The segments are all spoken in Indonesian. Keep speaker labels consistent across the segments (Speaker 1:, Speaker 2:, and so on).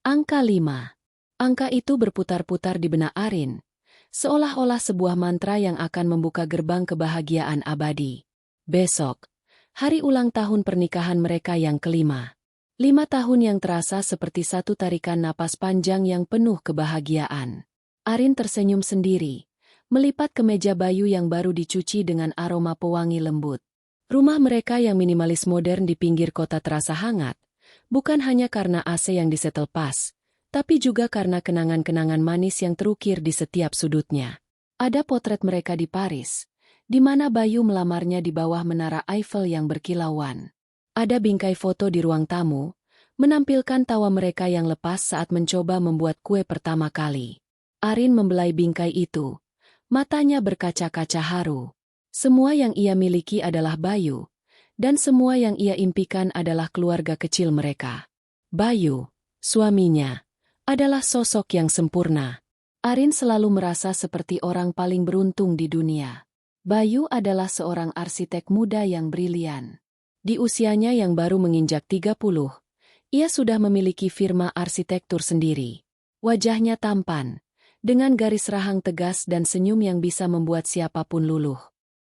Speaker 1: Angka 5. Angka itu berputar-putar di benak Arin, seolah-olah sebuah mantra yang akan membuka gerbang kebahagiaan abadi. Besok, hari ulang tahun pernikahan mereka yang kelima. 5 tahun yang terasa seperti satu tarikan napas panjang yang penuh kebahagiaan. Arin tersenyum sendiri, melipat kemeja Bayu yang baru dicuci dengan aroma pewangi lembut. Rumah mereka yang minimalis modern di pinggir kota terasa hangat, bukan hanya karena AC yang disetel pas, tapi juga karena kenangan-kenangan manis yang terukir di setiap sudutnya. Ada potret mereka di Paris, di mana Bayu melamarnya di bawah menara Eiffel yang berkilauan. Ada bingkai foto di ruang tamu, menampilkan tawa mereka yang lepas saat mencoba membuat kue pertama kali. Arin membelai bingkai itu, matanya berkaca-kaca haru. Semua yang ia miliki adalah Bayu, dan semua yang ia impikan adalah keluarga kecil mereka. Bayu, suaminya, adalah sosok yang sempurna. Arin selalu merasa seperti orang paling beruntung di dunia. Bayu adalah seorang arsitek muda yang brilian. Di usianya yang baru menginjak 30, ia sudah memiliki firma arsitektur sendiri. Wajahnya tampan, dengan garis rahang tegas dan senyum yang bisa membuat siapapun luluh.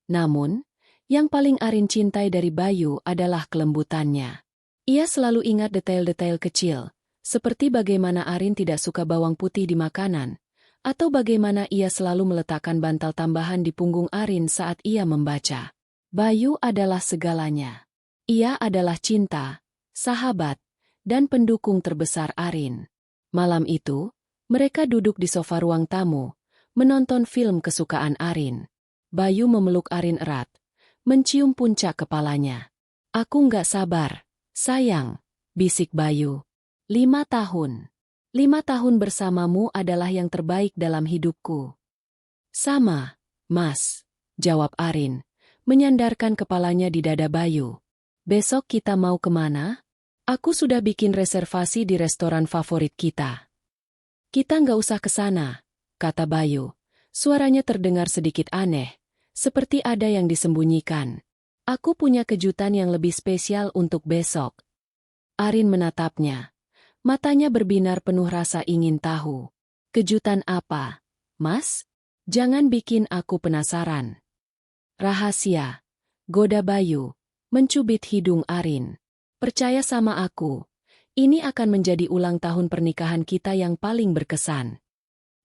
Speaker 1: Namun, yang paling Arin cintai dari Bayu adalah kelembutannya. Ia selalu ingat detail-detail kecil, seperti bagaimana Arin tidak suka bawang putih di makanan, atau bagaimana ia selalu meletakkan bantal tambahan di punggung Arin saat ia membaca. Bayu adalah segalanya. Ia adalah cinta, sahabat, dan pendukung terbesar Arin. Malam itu, mereka duduk di sofa ruang tamu, menonton film kesukaan Arin. Bayu memeluk Arin erat, mencium puncak kepalanya. "Aku nggak sabar, sayang," bisik Bayu. 5 tahun. 5 tahun bersamamu adalah yang terbaik dalam hidupku. Sama, Mas, jawab Arin, menyandarkan kepalanya di dada Bayu. Besok kita mau kemana? Aku sudah bikin reservasi di restoran favorit kita. Kita nggak usah ke sana, kata Bayu. Suaranya terdengar sedikit aneh, seperti ada yang disembunyikan. Aku punya kejutan yang lebih spesial untuk besok. Arin menatapnya. Matanya berbinar penuh rasa ingin tahu. Kejutan apa, Mas? Jangan bikin aku penasaran. Rahasia, goda Bayu, mencubit hidung Arin. Percaya sama aku, ini akan menjadi ulang tahun pernikahan kita yang paling berkesan.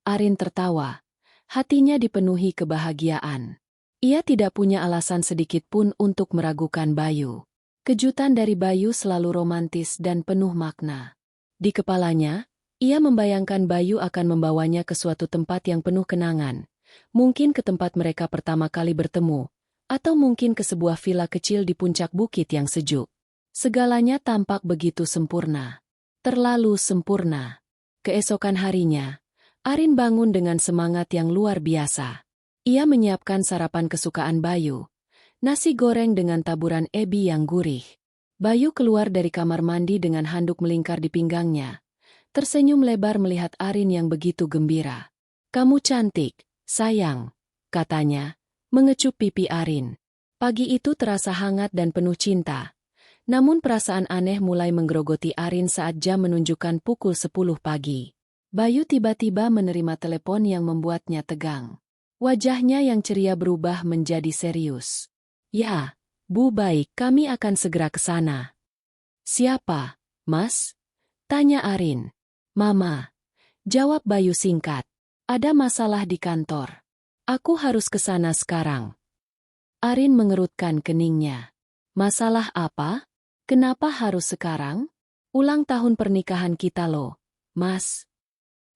Speaker 1: Arin tertawa, hatinya dipenuhi kebahagiaan. Ia tidak punya alasan sedikit pun untuk meragukan Bayu. Kejutan dari Bayu selalu romantis dan penuh makna. Di kepalanya, ia membayangkan Bayu akan membawanya ke suatu tempat yang penuh kenangan. Mungkin ke tempat mereka pertama kali bertemu, atau mungkin ke sebuah villa kecil di puncak bukit yang sejuk. Segalanya tampak begitu sempurna. Terlalu sempurna. Keesokan harinya, Arin bangun dengan semangat yang luar biasa. Ia menyiapkan sarapan kesukaan Bayu, nasi goreng dengan taburan ebi yang gurih. Bayu keluar dari kamar mandi dengan handuk melingkar di pinggangnya. Tersenyum lebar melihat Arin yang begitu gembira. "Kamu cantik, sayang," katanya, mengecup pipi Arin. Pagi itu terasa hangat dan penuh cinta. Namun perasaan aneh mulai menggerogoti Arin saat jam menunjukkan pukul 10 pagi. Bayu tiba-tiba menerima telepon yang membuatnya tegang. Wajahnya yang ceria berubah menjadi serius. "Ya, Bu, baik, kami akan segera ke sana." "Siapa, Mas?" tanya Arin. "Mama," jawab Bayu singkat. "Ada masalah di kantor. Aku harus ke sana sekarang." Arin mengerutkan keningnya. "Masalah apa? Kenapa harus sekarang? Ulang tahun pernikahan kita loh, Mas."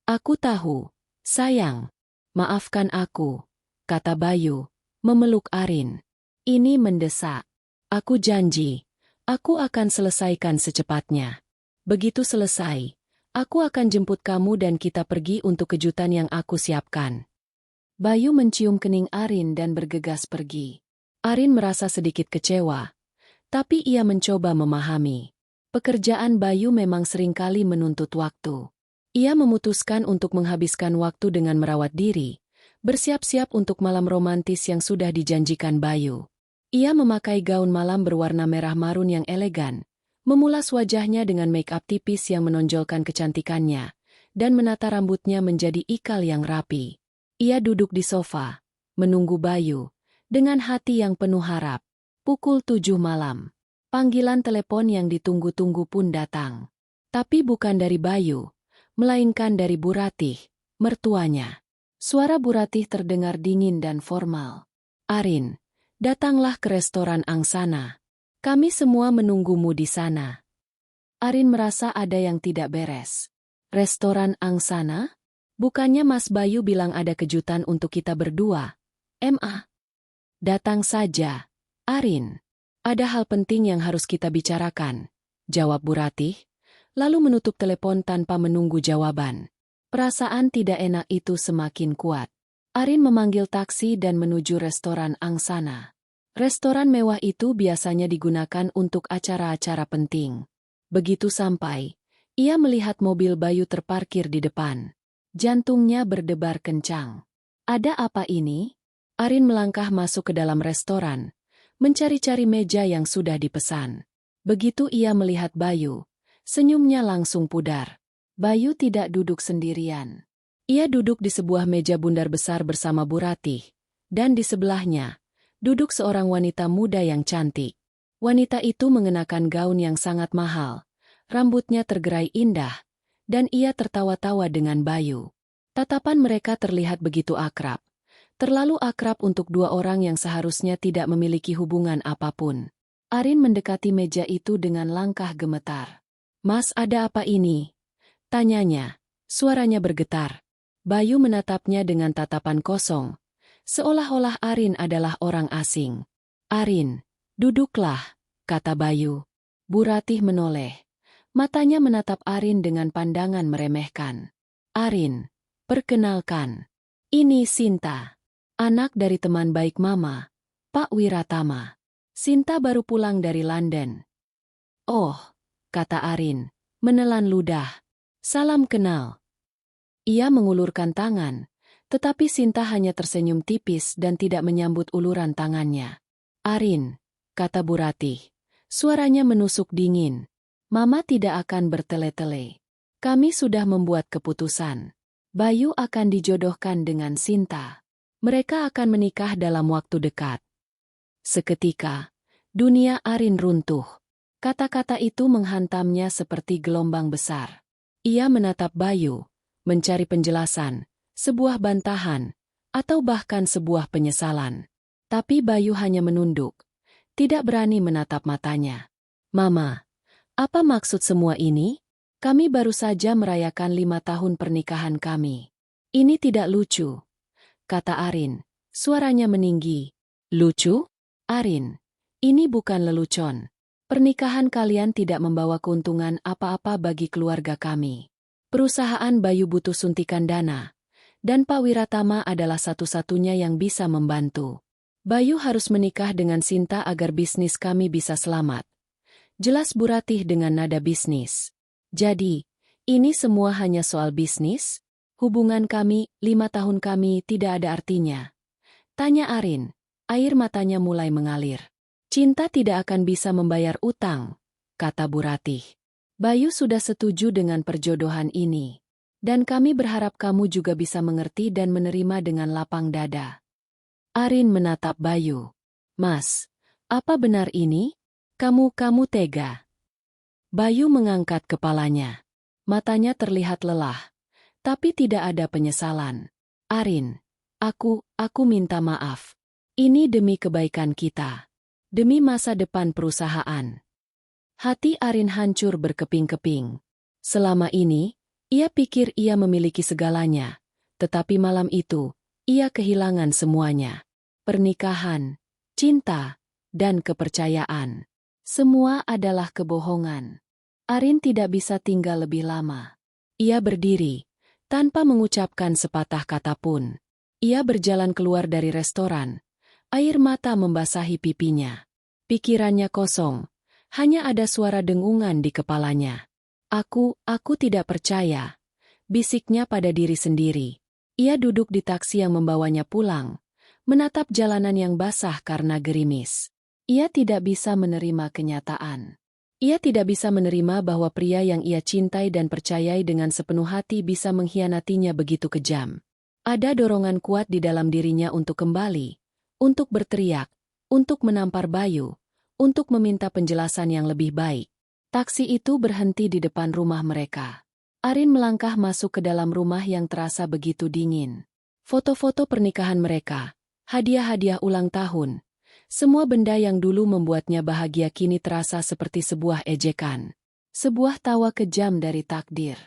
Speaker 1: "Aku tahu, sayang. Maafkan aku," kata Bayu, memeluk Arin. "Ini mendesak. Aku janji, aku akan selesaikan secepatnya. Begitu selesai, aku akan jemput kamu dan kita pergi untuk kejutan yang aku siapkan." Bayu mencium kening Arin dan bergegas pergi. Arin merasa sedikit kecewa, tapi ia mencoba memahami. Pekerjaan Bayu memang seringkali menuntut waktu. Ia memutuskan untuk menghabiskan waktu dengan merawat diri, bersiap-siap untuk malam romantis yang sudah dijanjikan Bayu. Ia memakai gaun malam berwarna merah marun yang elegan, memulas wajahnya dengan make-up tipis yang menonjolkan kecantikannya, dan menata rambutnya menjadi ikal yang rapi. Ia duduk di sofa, menunggu Bayu, dengan hati yang penuh harap. Pukul 7 malam. Panggilan telepon yang ditunggu-tunggu pun datang. Tapi bukan dari Bayu, melainkan dari Bu Ratih, mertuanya. Suara Bu Ratih terdengar dingin dan formal. "Arin, datanglah ke restoran Angsana. Kami semua menunggumu di sana." Arin merasa ada yang tidak beres. "Restoran Angsana? Bukannya Mas Bayu bilang ada kejutan untuk kita berdua?" "Ma, datang saja, Arin. Ada hal penting yang harus kita bicarakan," jawab Bu Ratih, lalu menutup telepon tanpa menunggu jawaban. Perasaan tidak enak itu semakin kuat. Arin memanggil taksi dan menuju restoran Angsana. Restoran mewah itu biasanya digunakan untuk acara-acara penting. Begitu sampai, ia melihat mobil Bayu terparkir di depan. Jantungnya berdebar kencang. "Ada apa ini?" Arin melangkah masuk ke dalam restoran, mencari-cari meja yang sudah dipesan. Begitu ia melihat Bayu, senyumnya langsung pudar. Bayu tidak duduk sendirian. Ia duduk di sebuah meja bundar besar bersama Bu Ratih, dan di sebelahnya, duduk seorang wanita muda yang cantik. Wanita itu mengenakan gaun yang sangat mahal, rambutnya tergerai indah, dan ia tertawa-tawa dengan Bayu. Tatapan mereka terlihat begitu akrab. Terlalu akrab untuk dua orang yang seharusnya tidak memiliki hubungan apapun. Arin mendekati meja itu dengan langkah gemetar. "Mas, ada apa ini?" tanyanya. Suaranya bergetar. Bayu menatapnya dengan tatapan kosong, seolah-olah Arin adalah orang asing. "Arin, duduklah," kata Bayu. Bu Ratih menoleh. Matanya menatap Arin dengan pandangan meremehkan. "Arin, perkenalkan. Ini Sinta. Anak dari teman baik Mama, Pak Wiratama. Sinta baru pulang dari London." "Oh," kata Arin, menelan ludah. "Salam kenal." Ia mengulurkan tangan, tetapi Sinta hanya tersenyum tipis dan tidak menyambut uluran tangannya. "Arin," kata Bu Ratih, suaranya menusuk dingin. "Mama tidak akan bertele-tele. Kami sudah membuat keputusan. Bayu akan dijodohkan dengan Sinta. Mereka akan menikah dalam waktu dekat." Seketika, dunia Arin runtuh. Kata-kata itu menghantamnya seperti gelombang besar. Ia menatap Bayu, mencari penjelasan, sebuah bantahan, atau bahkan sebuah penyesalan. Tapi Bayu hanya menunduk, tidak berani menatap matanya. "Mama, apa maksud semua ini? Kami baru saja merayakan 5 tahun pernikahan kami. Ini tidak lucu," kata Arin, suaranya meninggi. "Lucu? Arin, ini bukan lelucon. Pernikahan kalian tidak membawa keuntungan apa-apa bagi keluarga kami. Perusahaan Bayu butuh suntikan dana, dan Pak Wiratama adalah satu-satunya yang bisa membantu. Bayu harus menikah dengan Sinta agar bisnis kami bisa selamat." Jelas Bu Ratih dengan nada bisnis. "Jadi, ini semua hanya soal bisnis? Hubungan kami, 5 tahun kami tidak ada artinya?" tanya Arin. Air matanya mulai mengalir. "Cinta tidak akan bisa membayar utang," kata Bu Ratih. "Bayu sudah setuju dengan perjodohan ini. Dan kami berharap kamu juga bisa mengerti dan menerima dengan lapang dada." Arin menatap Bayu. "Mas, apa benar ini? Kamu tega?" Bayu mengangkat kepalanya. Matanya terlihat lelah, tapi tidak ada penyesalan. "Arin, aku minta maaf. Ini demi kebaikan kita. Demi masa depan perusahaan." Hati Arin hancur berkeping-keping. Selama ini, ia pikir ia memiliki segalanya, tetapi malam itu, ia kehilangan semuanya. Pernikahan, cinta, dan kepercayaan. Semua adalah kebohongan. Arin tidak bisa tinggal lebih lama. Ia berdiri, tanpa mengucapkan sepatah kata pun. Ia berjalan keluar dari restoran. Air mata membasahi pipinya. Pikirannya kosong. Hanya ada suara dengungan di kepalanya. Aku tidak percaya," bisiknya pada diri sendiri. Ia duduk di taksi yang membawanya pulang, menatap jalanan yang basah karena gerimis. Ia tidak bisa menerima kenyataan. Ia tidak bisa menerima bahwa pria yang ia cintai dan percayai dengan sepenuh hati bisa mengkhianatinya begitu kejam. Ada dorongan kuat di dalam dirinya untuk kembali, untuk berteriak, untuk menampar Bayu, untuk meminta penjelasan yang lebih baik. Taksi itu berhenti di depan rumah mereka. Arin melangkah masuk ke dalam rumah yang terasa begitu dingin. Foto-foto pernikahan mereka, hadiah-hadiah ulang tahun, semua benda yang dulu membuatnya bahagia kini terasa seperti sebuah ejekan. Sebuah tawa kejam dari takdir.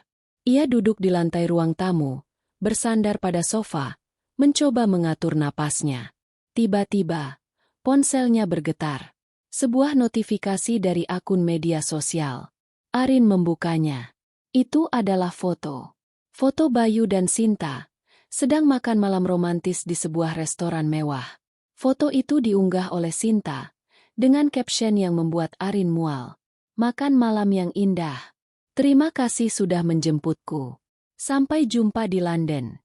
Speaker 1: Ia duduk di lantai ruang tamu, bersandar pada sofa, mencoba mengatur napasnya. Tiba-tiba, ponselnya bergetar. Sebuah notifikasi dari akun media sosial. Arin membukanya. Itu adalah foto. Foto Bayu dan Sinta sedang makan malam romantis di sebuah restoran mewah. Foto itu diunggah oleh Sinta, dengan caption yang membuat Arin mual. Makan malam yang indah. Terima kasih sudah menjemputku. Sampai jumpa di London.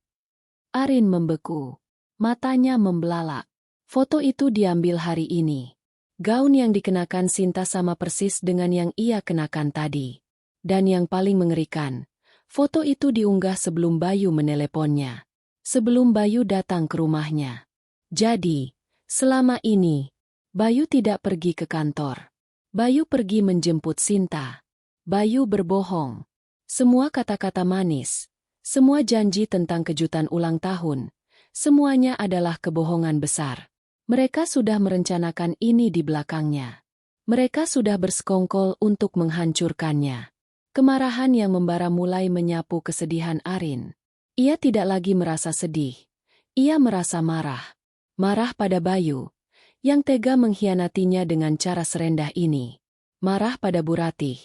Speaker 1: Arin membeku. Matanya membelalak. Foto itu diambil hari ini. Gaun yang dikenakan Sinta sama persis dengan yang ia kenakan tadi. Dan yang paling mengerikan, foto itu diunggah sebelum Bayu meneleponnya. Sebelum Bayu datang ke rumahnya. Jadi, selama ini, Bayu tidak pergi ke kantor. Bayu pergi menjemput Sinta. Bayu berbohong. Semua kata-kata manis, semua janji tentang kejutan ulang tahun, semuanya adalah kebohongan besar. Mereka sudah merencanakan ini di belakangnya. Mereka sudah bersekongkol untuk menghancurkannya. Kemarahan yang membara mulai menyapu kesedihan Arin. Ia tidak lagi merasa sedih. Ia merasa marah. Marah pada Bayu, yang tega mengkhianatinya dengan cara serendah ini. Marah pada Bu Ratih,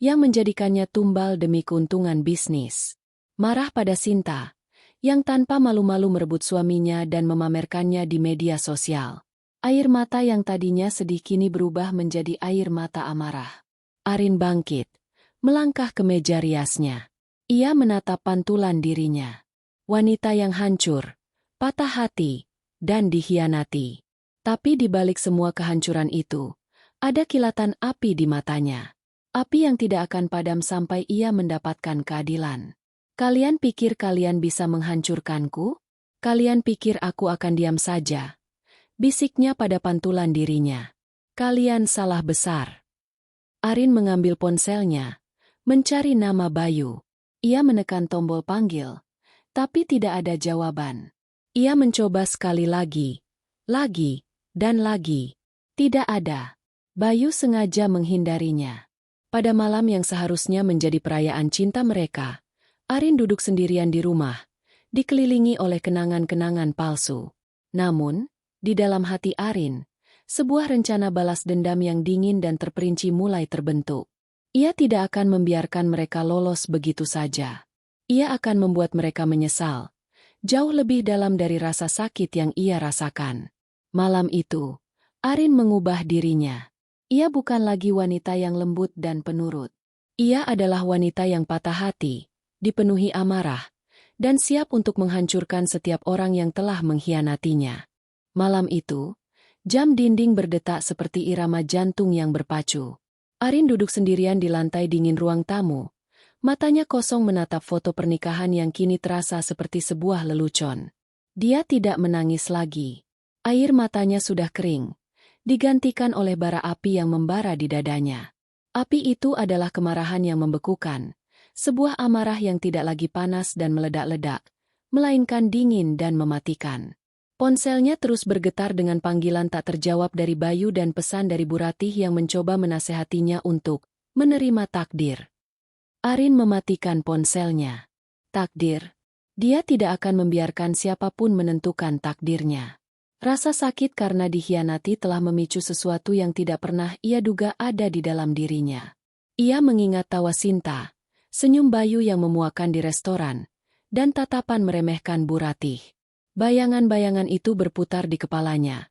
Speaker 1: yang menjadikannya tumbal demi keuntungan bisnis. Marah pada Sinta, yang tanpa malu-malu merebut suaminya dan memamerkannya di media sosial. Air mata yang tadinya sedih kini berubah menjadi air mata amarah. Arin bangkit, melangkah ke meja riasnya. Ia menatap pantulan dirinya. Wanita yang hancur, patah hati, dan dikhianati. Tapi di balik semua kehancuran itu, ada kilatan api di matanya. Api yang tidak akan padam sampai ia mendapatkan keadilan. Kalian pikir kalian bisa menghancurkanku? Kalian pikir aku akan diam saja? Bisiknya pada pantulan dirinya. Kalian salah besar. Arin mengambil ponselnya, mencari nama Bayu. Ia menekan tombol panggil, tapi tidak ada jawaban. Ia mencoba sekali lagi, dan lagi. Tidak ada. Bayu sengaja menghindarinya. Pada malam yang seharusnya menjadi perayaan cinta mereka, Arin duduk sendirian di rumah, dikelilingi oleh kenangan-kenangan palsu. Namun, di dalam hati Arin, sebuah rencana balas dendam yang dingin dan terperinci mulai terbentuk. Ia tidak akan membiarkan mereka lolos begitu saja. Ia akan membuat mereka menyesal, jauh lebih dalam dari rasa sakit yang ia rasakan. Malam itu, Arin mengubah dirinya. Ia bukan lagi wanita yang lembut dan penurut. Ia adalah wanita yang patah hati, dipenuhi amarah, dan siap untuk menghancurkan setiap orang yang telah mengkhianatinya. Malam itu, jam dinding berdetak seperti irama jantung yang berpacu. Arin duduk sendirian di lantai dingin ruang tamu. Matanya kosong menatap foto pernikahan yang kini terasa seperti sebuah lelucon. Dia tidak menangis lagi. Air matanya sudah kering, digantikan oleh bara api yang membara di dadanya. Api itu adalah kemarahan yang membekukan, sebuah amarah yang tidak lagi panas dan meledak-ledak, melainkan dingin dan mematikan. Ponselnya terus bergetar dengan panggilan tak terjawab dari Bayu dan pesan dari Bu Ratih yang mencoba menasehatinya untuk menerima takdir. Arin mematikan ponselnya. Takdir. Dia tidak akan membiarkan siapapun menentukan takdirnya. Rasa sakit karena dikhianati telah memicu sesuatu yang tidak pernah ia duga ada di dalam dirinya. Ia mengingat tawa Sinta, senyum Bayu yang memuakan di restoran, dan tatapan meremehkan Bu Ratih. Bayangan-bayangan itu berputar di kepalanya.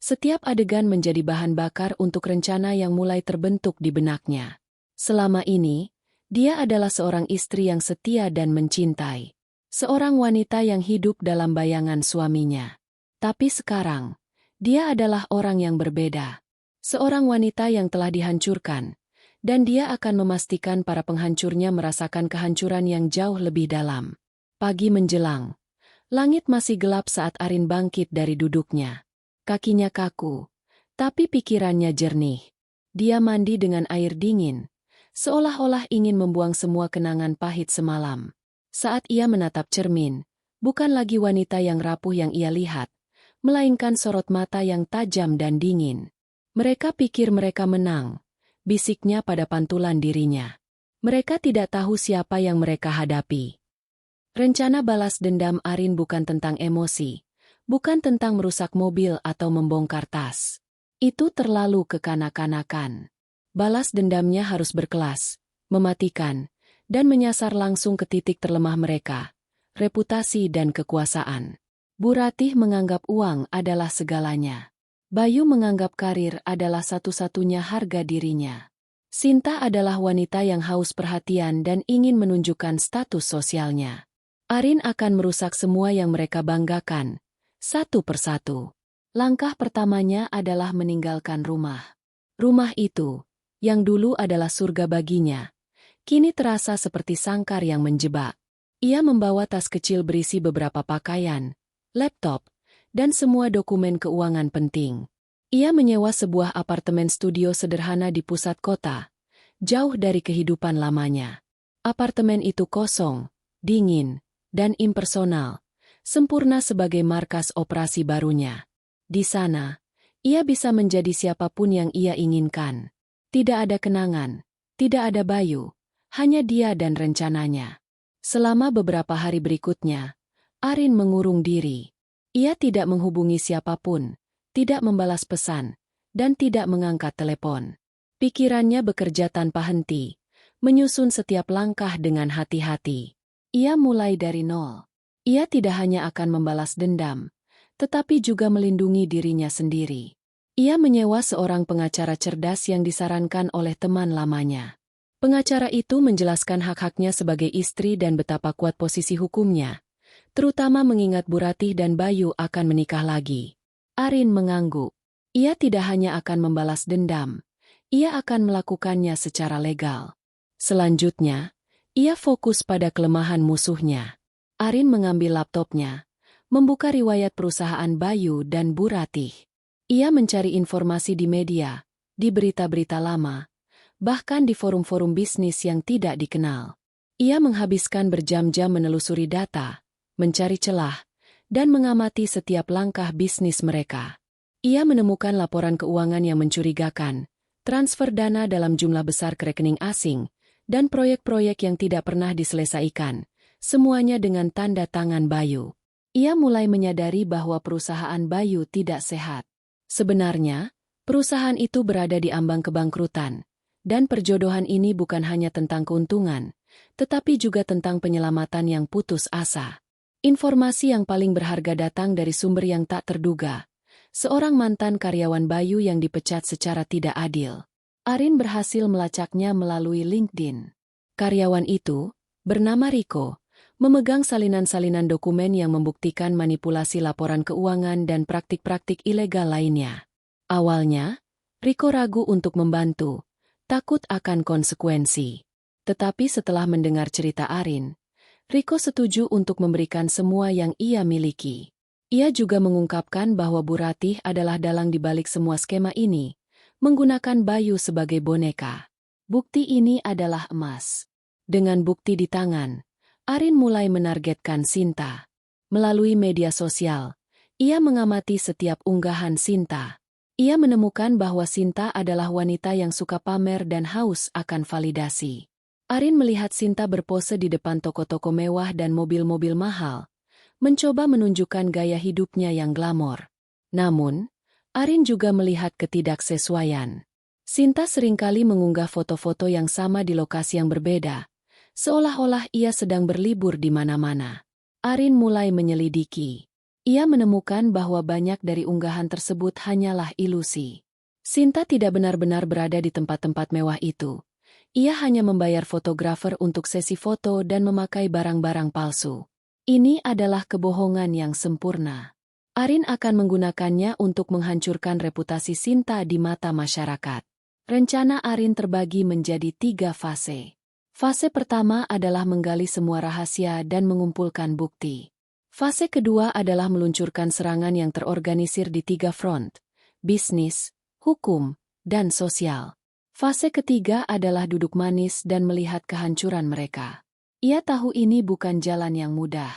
Speaker 1: Setiap adegan menjadi bahan bakar untuk rencana yang mulai terbentuk di benaknya. Selama ini, dia adalah seorang istri yang setia dan mencintai. Seorang wanita yang hidup dalam bayangan suaminya. Tapi sekarang, dia adalah orang yang berbeda. Seorang wanita yang telah dihancurkan, dan dia akan memastikan para penghancurnya merasakan kehancuran yang jauh lebih dalam. Pagi menjelang. Langit masih gelap saat Arin bangkit dari duduknya. Kakinya kaku, tapi pikirannya jernih. Dia mandi dengan air dingin, seolah-olah ingin membuang semua kenangan pahit semalam. Saat ia menatap cermin, bukan lagi wanita yang rapuh yang ia lihat, melainkan sorot mata yang tajam dan dingin. Mereka pikir mereka menang, bisiknya pada pantulan dirinya. Mereka tidak tahu siapa yang mereka hadapi. Rencana balas dendam Arin bukan tentang emosi, bukan tentang merusak mobil atau membongkar tas. Itu terlalu kekanak-kanakan. Balas dendamnya harus berkelas, mematikan, dan menyasar langsung ke titik terlemah mereka, reputasi dan kekuasaan. Bu Ratih menganggap uang adalah segalanya. Bayu menganggap karir adalah satu-satunya harga dirinya. Sinta adalah wanita yang haus perhatian dan ingin menunjukkan status sosialnya. Arin akan merusak semua yang mereka banggakan, satu persatu. Langkah pertamanya adalah meninggalkan rumah. Rumah itu, yang dulu adalah surga baginya, kini terasa seperti sangkar yang menjebak. Ia membawa tas kecil berisi beberapa pakaian, laptop, dan semua dokumen keuangan penting. Ia menyewa sebuah apartemen studio sederhana di pusat kota, jauh dari kehidupan lamanya. Apartemen itu kosong, dingin, dan impersonal, sempurna sebagai markas operasi barunya. Di sana, ia bisa menjadi siapapun yang ia inginkan. Tidak ada kenangan, tidak ada Bayu, hanya dia dan rencananya. Selama beberapa hari berikutnya, Arin mengurung diri. Ia tidak menghubungi siapapun, tidak membalas pesan, dan tidak mengangkat telepon. Pikirannya bekerja tanpa henti, menyusun setiap langkah dengan hati-hati. Ia mulai dari nol. Ia tidak hanya akan membalas dendam, tetapi juga melindungi dirinya sendiri. Ia menyewa seorang pengacara cerdas yang disarankan oleh teman lamanya. Pengacara itu menjelaskan hak-haknya sebagai istri dan betapa kuat posisi hukumnya, terutama mengingat Bu Ratih dan Bayu akan menikah lagi. Arin mengangguk. Ia tidak hanya akan membalas dendam, ia akan melakukannya secara legal. Selanjutnya, ia fokus pada kelemahan musuhnya. Arin mengambil laptopnya, membuka riwayat perusahaan Bayu dan Bu Ratih. Ia mencari informasi di media, di berita-berita lama, bahkan di forum-forum bisnis yang tidak dikenal. Ia menghabiskan berjam-jam menelusuri data, mencari celah, dan mengamati setiap langkah bisnis mereka. Ia menemukan laporan keuangan yang mencurigakan, transfer dana dalam jumlah besar ke rekening asing, dan proyek-proyek yang tidak pernah diselesaikan, semuanya dengan tanda tangan Bayu. Ia mulai menyadari bahwa perusahaan Bayu tidak sehat. Sebenarnya, perusahaan itu berada di ambang kebangkrutan, dan perjodohan ini bukan hanya tentang keuntungan, tetapi juga tentang penyelamatan yang putus asa. Informasi yang paling berharga datang dari sumber yang tak terduga, seorang mantan karyawan Bayu yang dipecat secara tidak adil. Arin berhasil melacaknya melalui LinkedIn. Karyawan itu, bernama Riko, memegang salinan-salinan dokumen yang membuktikan manipulasi laporan keuangan dan praktik-praktik ilegal lainnya. Awalnya, Riko ragu untuk membantu, takut akan konsekuensi. Tetapi setelah mendengar cerita Arin, Riko setuju untuk memberikan semua yang ia miliki. Ia juga mengungkapkan bahwa Bu Ratih adalah dalang di balik semua skema ini, menggunakan Bayu sebagai boneka. Bukti ini adalah emas. Dengan bukti di tangan, Arin mulai menargetkan Sinta. Melalui media sosial, ia mengamati setiap unggahan Sinta. Ia menemukan bahwa Sinta adalah wanita yang suka pamer dan haus akan validasi. Arin melihat Sinta berpose di depan toko-toko mewah dan mobil-mobil mahal, mencoba menunjukkan gaya hidupnya yang glamor. Namun, Arin juga melihat ketidaksesuaian. Sinta seringkali mengunggah foto-foto yang sama di lokasi yang berbeda, seolah-olah ia sedang berlibur di mana-mana. Arin mulai menyelidiki. Ia menemukan bahwa banyak dari unggahan tersebut hanyalah ilusi. Sinta tidak benar-benar berada di tempat-tempat mewah itu. Ia hanya membayar fotografer untuk sesi foto dan memakai barang-barang palsu. Ini adalah kebohongan yang sempurna. Arin akan menggunakannya untuk menghancurkan reputasi Sinta di mata masyarakat. Rencana Arin terbagi menjadi 3 fase. Fase pertama adalah menggali semua rahasia dan mengumpulkan bukti. Fase kedua adalah meluncurkan serangan yang terorganisir di 3 front: bisnis, hukum, dan sosial. Fase ketiga adalah duduk manis dan melihat kehancuran mereka. Ia tahu ini bukan jalan yang mudah.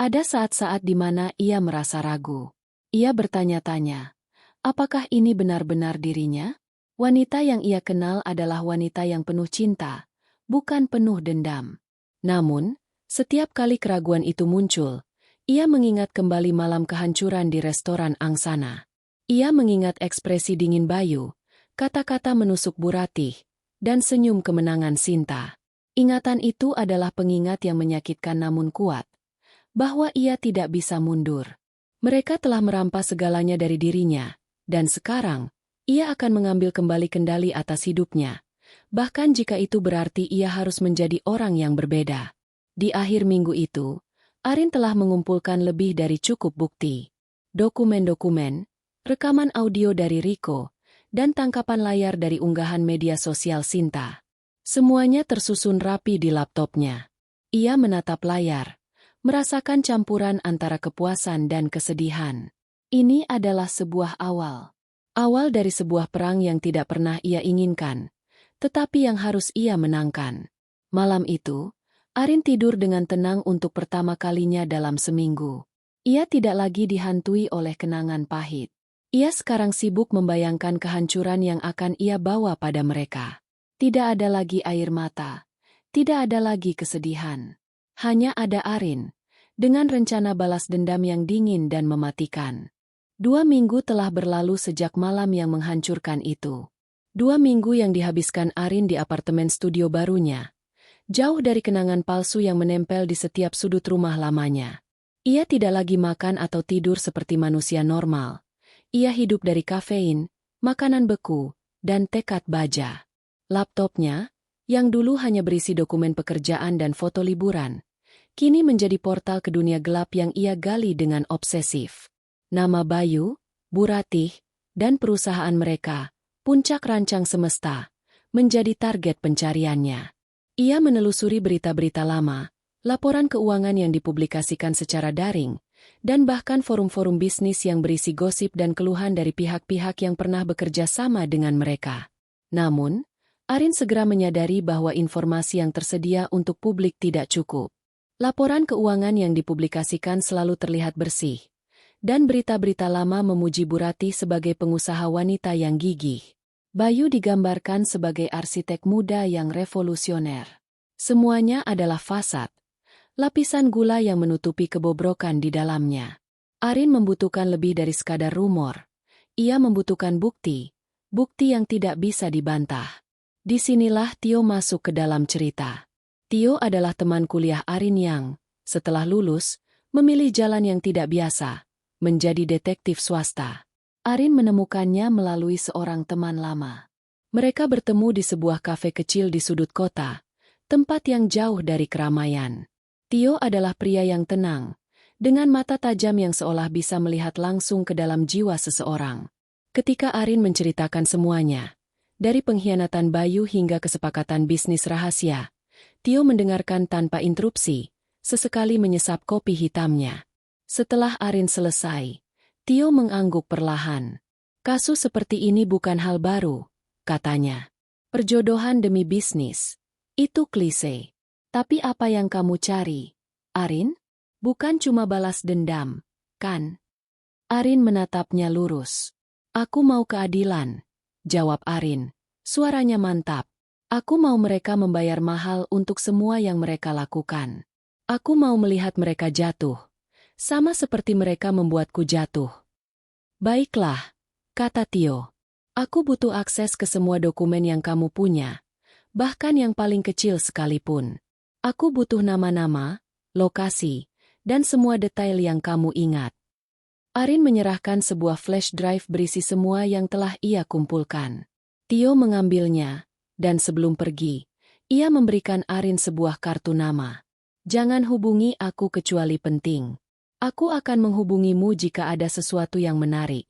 Speaker 1: Ada saat-saat di mana ia merasa ragu. Ia bertanya-tanya, apakah ini benar-benar dirinya? Wanita yang ia kenal adalah wanita yang penuh cinta, bukan penuh dendam. Namun, setiap kali keraguan itu muncul, ia mengingat kembali malam kehancuran di restoran Angsana. Ia mengingat ekspresi dingin Bayu, kata-kata menusuk Bu Ratih, dan senyum kemenangan Sinta. Ingatan itu adalah pengingat yang menyakitkan namun kuat, bahwa ia tidak bisa mundur. Mereka telah merampas segalanya dari dirinya, dan sekarang, ia akan mengambil kembali kendali atas hidupnya, bahkan jika itu berarti ia harus menjadi orang yang berbeda. Di akhir minggu itu, Arin telah mengumpulkan lebih dari cukup bukti. Dokumen-dokumen, rekaman audio dari Riko, dan tangkapan layar dari unggahan media sosial Sinta. Semuanya tersusun rapi di laptopnya. Ia menatap layar, merasakan campuran antara kepuasan dan kesedihan. Ini adalah sebuah awal. Awal dari sebuah perang yang tidak pernah ia inginkan, tetapi yang harus ia menangkan. Malam itu, Arin tidur dengan tenang untuk pertama kalinya dalam seminggu. Ia tidak lagi dihantui oleh kenangan pahit. Ia sekarang sibuk membayangkan kehancuran yang akan ia bawa pada mereka. Tidak ada lagi air mata, tidak ada lagi kesedihan. Hanya ada Arin, dengan rencana balas dendam yang dingin dan mematikan. 2 minggu telah berlalu sejak malam yang menghancurkan itu. 2 minggu yang dihabiskan Arin di apartemen studio barunya, jauh dari kenangan palsu yang menempel di setiap sudut rumah lamanya. Ia tidak lagi makan atau tidur seperti manusia normal. Ia hidup dari kafein, makanan beku, dan tekad baja. Laptopnya, yang dulu hanya berisi dokumen pekerjaan dan foto liburan, kini menjadi portal ke dunia gelap yang ia gali dengan obsesif. Nama Bayu, Bu Ratih, dan perusahaan mereka, puncak rancang semesta, menjadi target pencariannya. Ia menelusuri berita-berita lama, laporan keuangan yang dipublikasikan secara daring, dan bahkan forum-forum bisnis yang berisi gosip dan keluhan dari pihak-pihak yang pernah bekerja sama dengan mereka. Namun, Arin segera menyadari bahwa informasi yang tersedia untuk publik tidak cukup. Laporan keuangan yang dipublikasikan selalu terlihat bersih, dan berita-berita lama memuji Bu Ratih sebagai pengusaha wanita yang gigih. Bayu digambarkan sebagai arsitek muda yang revolusioner. Semuanya adalah fasad, lapisan gula yang menutupi kebobrokan di dalamnya. Arin membutuhkan lebih dari sekadar rumor. Ia membutuhkan bukti, bukti yang tidak bisa dibantah. Disinilah Tio masuk ke dalam cerita. Tio adalah teman kuliah Arin yang, setelah lulus, memilih jalan yang tidak biasa, menjadi detektif swasta. Arin menemukannya melalui seorang teman lama. Mereka bertemu di sebuah kafe kecil di sudut kota, tempat yang jauh dari keramaian. Tio adalah pria yang tenang, dengan mata tajam yang seolah bisa melihat langsung ke dalam jiwa seseorang. Ketika Arin menceritakan semuanya, dari pengkhianatan Bayu hingga kesepakatan bisnis rahasia, Tio mendengarkan tanpa interupsi, sesekali menyesap kopi hitamnya. Setelah Arin selesai, Tio mengangguk perlahan. Kasus seperti ini bukan hal baru, katanya. Perjodohan demi bisnis. Itu klise. Tapi apa yang kamu cari, Arin? Bukan cuma balas dendam, kan? Arin menatapnya lurus. Aku mau keadilan, jawab Arin. Suaranya mantap. Aku mau mereka membayar mahal untuk semua yang mereka lakukan. Aku mau melihat mereka jatuh, sama seperti mereka membuatku jatuh. Baiklah, kata Tio. Aku butuh akses ke semua dokumen yang kamu punya, bahkan yang paling kecil sekalipun. Aku butuh nama-nama, lokasi, dan semua detail yang kamu ingat. Arin menyerahkan sebuah flash drive berisi semua yang telah ia kumpulkan. Tio mengambilnya, dan sebelum pergi, ia memberikan Arin sebuah kartu nama. Jangan hubungi aku kecuali penting. Aku akan menghubungimu jika ada sesuatu yang menarik.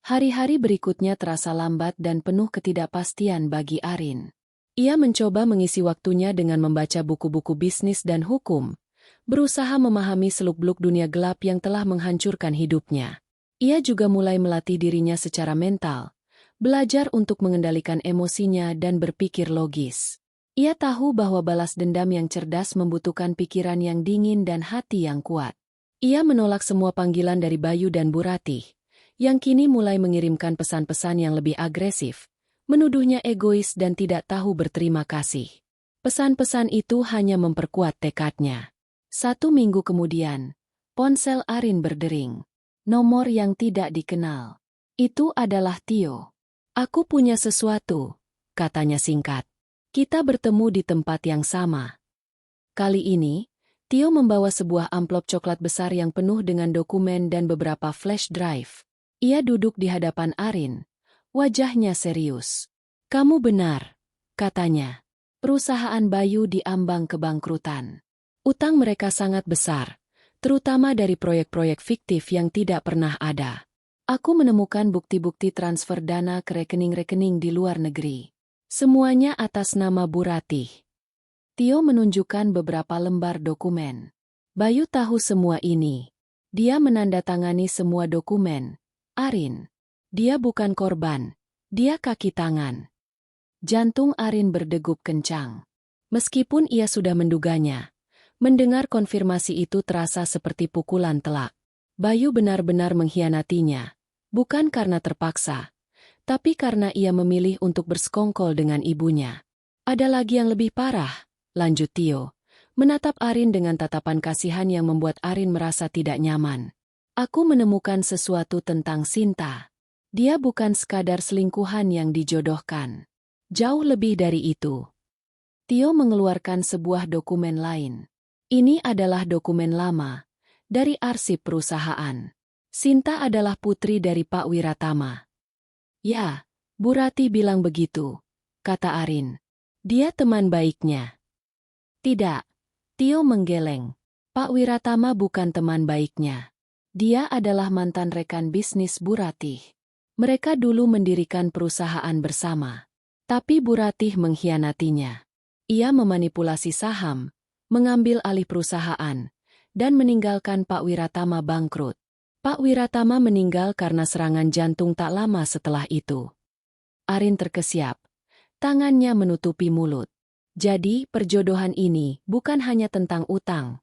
Speaker 1: Hari-hari berikutnya terasa lambat dan penuh ketidakpastian bagi Arin. Ia mencoba mengisi waktunya dengan membaca buku-buku bisnis dan hukum, berusaha memahami seluk-beluk dunia gelap yang telah menghancurkan hidupnya. Ia juga mulai melatih dirinya secara mental, belajar untuk mengendalikan emosinya dan berpikir logis. Ia tahu bahwa balas dendam yang cerdas membutuhkan pikiran yang dingin dan hati yang kuat. Ia menolak semua panggilan dari Bayu dan Bu Ratih, yang kini mulai mengirimkan pesan-pesan yang lebih agresif, menuduhnya egois dan tidak tahu berterima kasih. Pesan-pesan itu hanya memperkuat tekadnya. 1 minggu kemudian, ponsel Arin berdering. Nomor yang tidak dikenal. Itu adalah Tio. "Aku punya sesuatu," katanya singkat. "Kita bertemu di tempat yang sama." Kali ini, Tio membawa sebuah amplop coklat besar yang penuh dengan dokumen dan beberapa flash drive. Ia duduk di hadapan Arin. Wajahnya serius. "Kamu benar," katanya. "Perusahaan Bayu diambang kebangkrutan. Utang mereka sangat besar, terutama dari proyek-proyek fiktif yang tidak pernah ada. Aku menemukan bukti-bukti transfer dana ke rekening-rekening di luar negeri. Semuanya atas nama Bu Ratih." Tio menunjukkan beberapa lembar dokumen. Bayu tahu semua ini. Dia menandatangani semua dokumen. Arin. Dia bukan korban. Dia kaki tangan. Jantung Arin berdegup kencang. Meskipun ia sudah menduganya, mendengar konfirmasi itu terasa seperti pukulan telak. Bayu benar-benar mengkhianatinya. Bukan karena terpaksa, tapi karena ia memilih untuk bersekongkol dengan ibunya. "Ada lagi yang lebih parah," lanjut Tio, menatap Arin dengan tatapan kasihan yang membuat Arin merasa tidak nyaman. "Aku menemukan sesuatu tentang Sinta. Dia bukan sekadar selingkuhan yang dijodohkan. Jauh lebih dari itu." Tio mengeluarkan sebuah dokumen lain. Ini adalah dokumen lama, dari arsip perusahaan. Sinta adalah putri dari Pak Wiratama. "Ya, Bu Ratih bilang begitu," kata Arin. "Dia teman baiknya." "Tidak," Tio menggeleng. "Pak Wiratama bukan teman baiknya. Dia adalah mantan rekan bisnis Bu Ratih. Mereka dulu mendirikan perusahaan bersama. Tapi Bu Ratih mengkhianatinya. Ia memanipulasi saham, mengambil alih perusahaan, dan meninggalkan Pak Wiratama bangkrut. Pak Wiratama meninggal karena serangan jantung tak lama setelah itu." Arin terkesiap. Tangannya menutupi mulut. "Jadi, perjodohan ini bukan hanya tentang utang."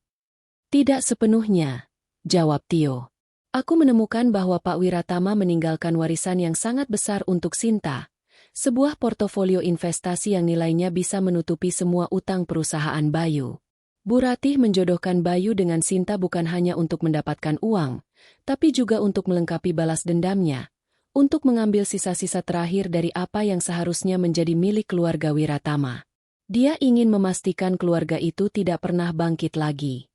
Speaker 1: "Tidak sepenuhnya," jawab Tio. "Aku menemukan bahwa Pak Wiratama meninggalkan warisan yang sangat besar untuk Sinta, sebuah portofolio investasi yang nilainya bisa menutupi semua utang perusahaan Bayu. Bu Ratih menjodohkan Bayu dengan Sinta bukan hanya untuk mendapatkan uang, tapi juga untuk melengkapi balas dendamnya, untuk mengambil sisa-sisa terakhir dari apa yang seharusnya menjadi milik keluarga Wiratama. Dia ingin memastikan keluarga itu tidak pernah bangkit lagi."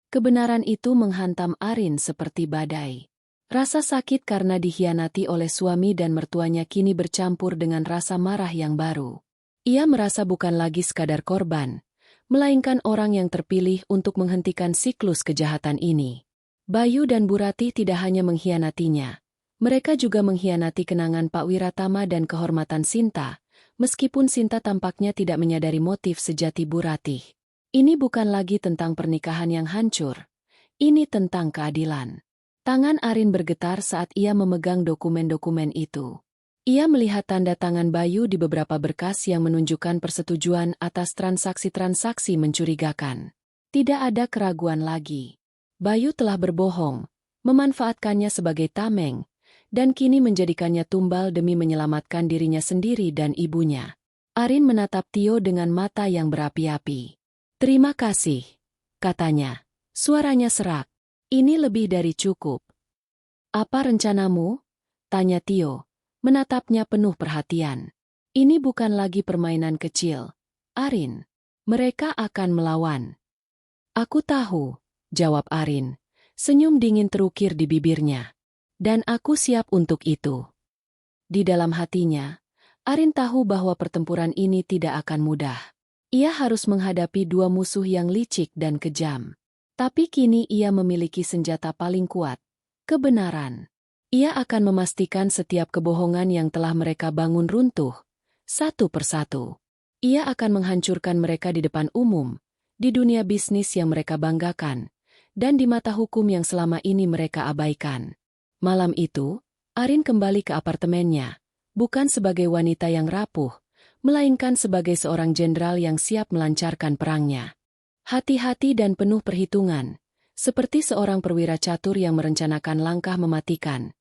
Speaker 1: Kebenaran itu menghantam Arin seperti badai. Rasa sakit karena dikhianati oleh suami dan mertuanya kini bercampur dengan rasa marah yang baru. Ia merasa bukan lagi sekadar korban, melainkan orang yang terpilih untuk menghentikan siklus kejahatan ini. Bayu dan Bu Ratih tidak hanya mengkhianatinya, mereka juga mengkhianati kenangan Pak Wiratama dan kehormatan Sinta, meskipun Sinta tampaknya tidak menyadari motif sejati Bu Ratih. Ini bukan lagi tentang pernikahan yang hancur, ini tentang keadilan. Tangan Arin bergetar saat ia memegang dokumen-dokumen itu. Ia melihat tanda tangan Bayu di beberapa berkas yang menunjukkan persetujuan atas transaksi-transaksi mencurigakan. Tidak ada keraguan lagi. Bayu telah berbohong, memanfaatkannya sebagai tameng, dan kini menjadikannya tumbal demi menyelamatkan dirinya sendiri dan ibunya. Arin menatap Tio dengan mata yang berapi-api. "Terima kasih," katanya. Suaranya serak. "Ini lebih dari cukup." "Apa rencanamu?" tanya Tio, menatapnya penuh perhatian. "Ini bukan lagi permainan kecil, Arin. Mereka akan melawan." "Aku tahu," jawab Arin. Senyum dingin terukir di bibirnya. "Dan aku siap untuk itu." Di dalam hatinya, Arin tahu bahwa pertempuran ini tidak akan mudah. Ia harus menghadapi dua musuh yang licik dan kejam. Tapi kini ia memiliki senjata paling kuat, kebenaran. Ia akan memastikan setiap kebohongan yang telah mereka bangun runtuh, satu persatu. Ia akan menghancurkan mereka di depan umum, di dunia bisnis yang mereka banggakan, dan di mata hukum yang selama ini mereka abaikan. Malam itu, Arin kembali ke apartemennya, bukan sebagai wanita yang rapuh, melainkan sebagai seorang jenderal yang siap melancarkan perangnya. Hati-hati dan penuh perhitungan, seperti seorang perwira catur yang merencanakan langkah mematikan,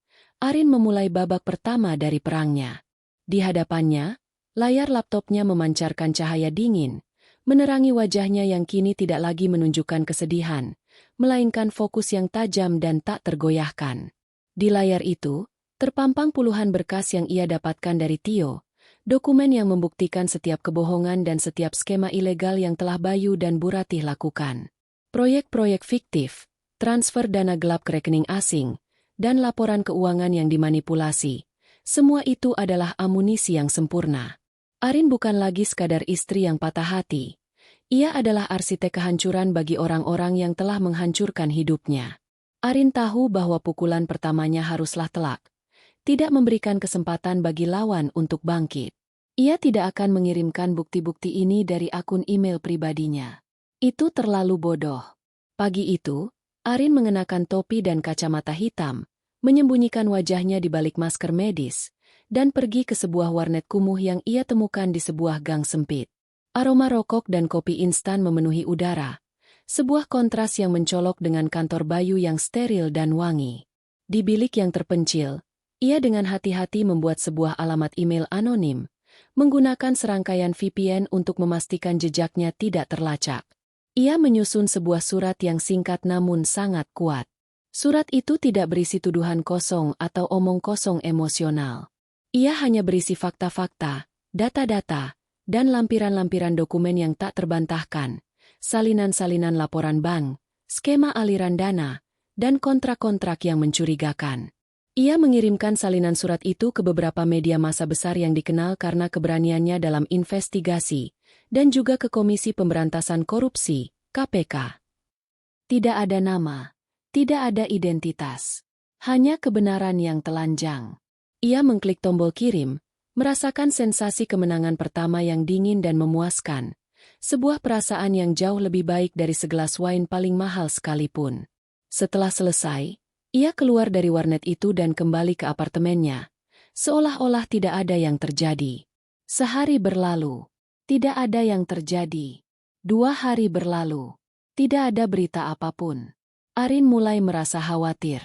Speaker 1: Arin memulai babak pertama dari perangnya. Di hadapannya, layar laptopnya memancarkan cahaya dingin, menerangi wajahnya yang kini tidak lagi menunjukkan kesedihan, melainkan fokus yang tajam dan tak tergoyahkan. Di layar itu, terpampang puluhan berkas yang ia dapatkan dari Tio, dokumen yang membuktikan setiap kebohongan dan setiap skema ilegal yang telah Bayu dan Bu Ratih lakukan. Proyek-proyek fiktif, transfer dana gelap ke rekening asing, dan laporan keuangan yang dimanipulasi. Semua itu adalah amunisi yang sempurna. Arin bukan lagi sekadar istri yang patah hati. Ia adalah arsitek kehancuran bagi orang-orang yang telah menghancurkan hidupnya. Arin tahu bahwa pukulan pertamanya haruslah telak, tidak memberikan kesempatan bagi lawan untuk bangkit. Ia tidak akan mengirimkan bukti-bukti ini dari akun email pribadinya. Itu terlalu bodoh. Pagi itu, Arin mengenakan topi dan kacamata hitam, menyembunyikan wajahnya di balik masker medis, dan pergi ke sebuah warnet kumuh yang ia temukan di sebuah gang sempit. Aroma rokok dan kopi instan memenuhi udara, sebuah kontras yang mencolok dengan kantor Bayu yang steril dan wangi. Di bilik yang terpencil, ia dengan hati-hati membuat sebuah alamat email anonim, menggunakan serangkaian VPN untuk memastikan jejaknya tidak terlacak. Ia menyusun sebuah surat yang singkat namun sangat kuat. Surat itu tidak berisi tuduhan kosong atau omong kosong emosional. Ia hanya berisi fakta-fakta, data-data, dan lampiran-lampiran dokumen yang tak terbantahkan, salinan-salinan laporan bank, skema aliran dana, dan kontrak-kontrak yang mencurigakan. Ia mengirimkan salinan surat itu ke beberapa media massa besar yang dikenal karena keberaniannya dalam investigasi, dan juga ke Komisi Pemberantasan Korupsi, KPK. Tidak ada nama, tidak ada identitas, hanya kebenaran yang telanjang. Ia mengklik tombol kirim, merasakan sensasi kemenangan pertama yang dingin dan memuaskan, sebuah perasaan yang jauh lebih baik dari segelas wine paling mahal sekalipun. Setelah selesai, ia keluar dari warnet itu dan kembali ke apartemennya, seolah-olah tidak ada yang terjadi. Sehari berlalu, tidak ada yang terjadi. 2 hari berlalu, tidak ada berita apapun. Arin mulai merasa khawatir.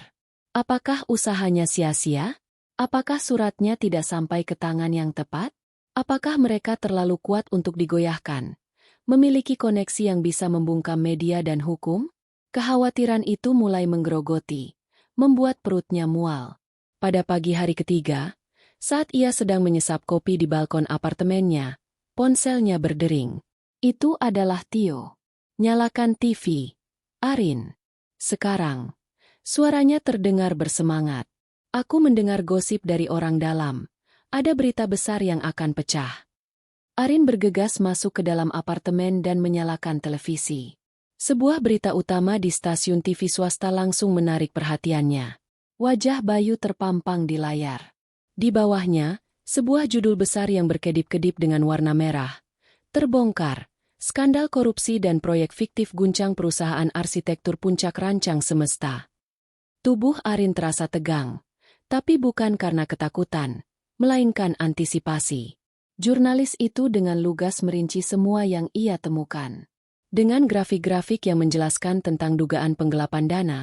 Speaker 1: Apakah usahanya sia-sia? Apakah suratnya tidak sampai ke tangan yang tepat? Apakah mereka terlalu kuat untuk digoyahkan? Memiliki koneksi yang bisa membungkam media dan hukum? Kekhawatiran itu mulai menggerogoti, membuat perutnya mual. Pada pagi hari ketiga, saat ia sedang menyesap kopi di balkon apartemennya, ponselnya berdering. Itu adalah Tio. Nyalakan TV. Arin. Sekarang. Suaranya terdengar bersemangat. Aku mendengar gosip dari orang dalam. Ada berita besar yang akan pecah. Arin bergegas masuk ke dalam apartemen dan menyalakan televisi. Sebuah berita utama di stasiun TV swasta langsung menarik perhatiannya. Wajah Bayu terpampang di layar. Di bawahnya, sebuah judul besar yang berkedip-kedip dengan warna merah. Terbongkar, skandal korupsi dan proyek fiktif guncang perusahaan arsitektur puncak rancang semesta. Tubuh Arin terasa tegang, tapi bukan karena ketakutan, melainkan antisipasi. Jurnalis itu dengan lugas merinci semua yang ia temukan. Dengan grafik-grafik yang menjelaskan tentang dugaan penggelapan dana,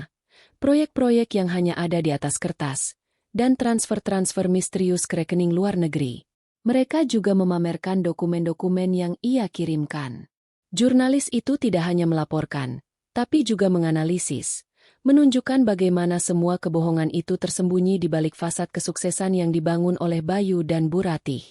Speaker 1: proyek-proyek yang hanya ada di atas kertas, dan transfer-transfer misterius ke rekening luar negeri. Mereka juga memamerkan dokumen-dokumen yang ia kirimkan. Jurnalis itu tidak hanya melaporkan, tapi juga menganalisis, menunjukkan bagaimana semua kebohongan itu tersembunyi di balik fasad kesuksesan yang dibangun oleh Bayu dan Bu Ratih.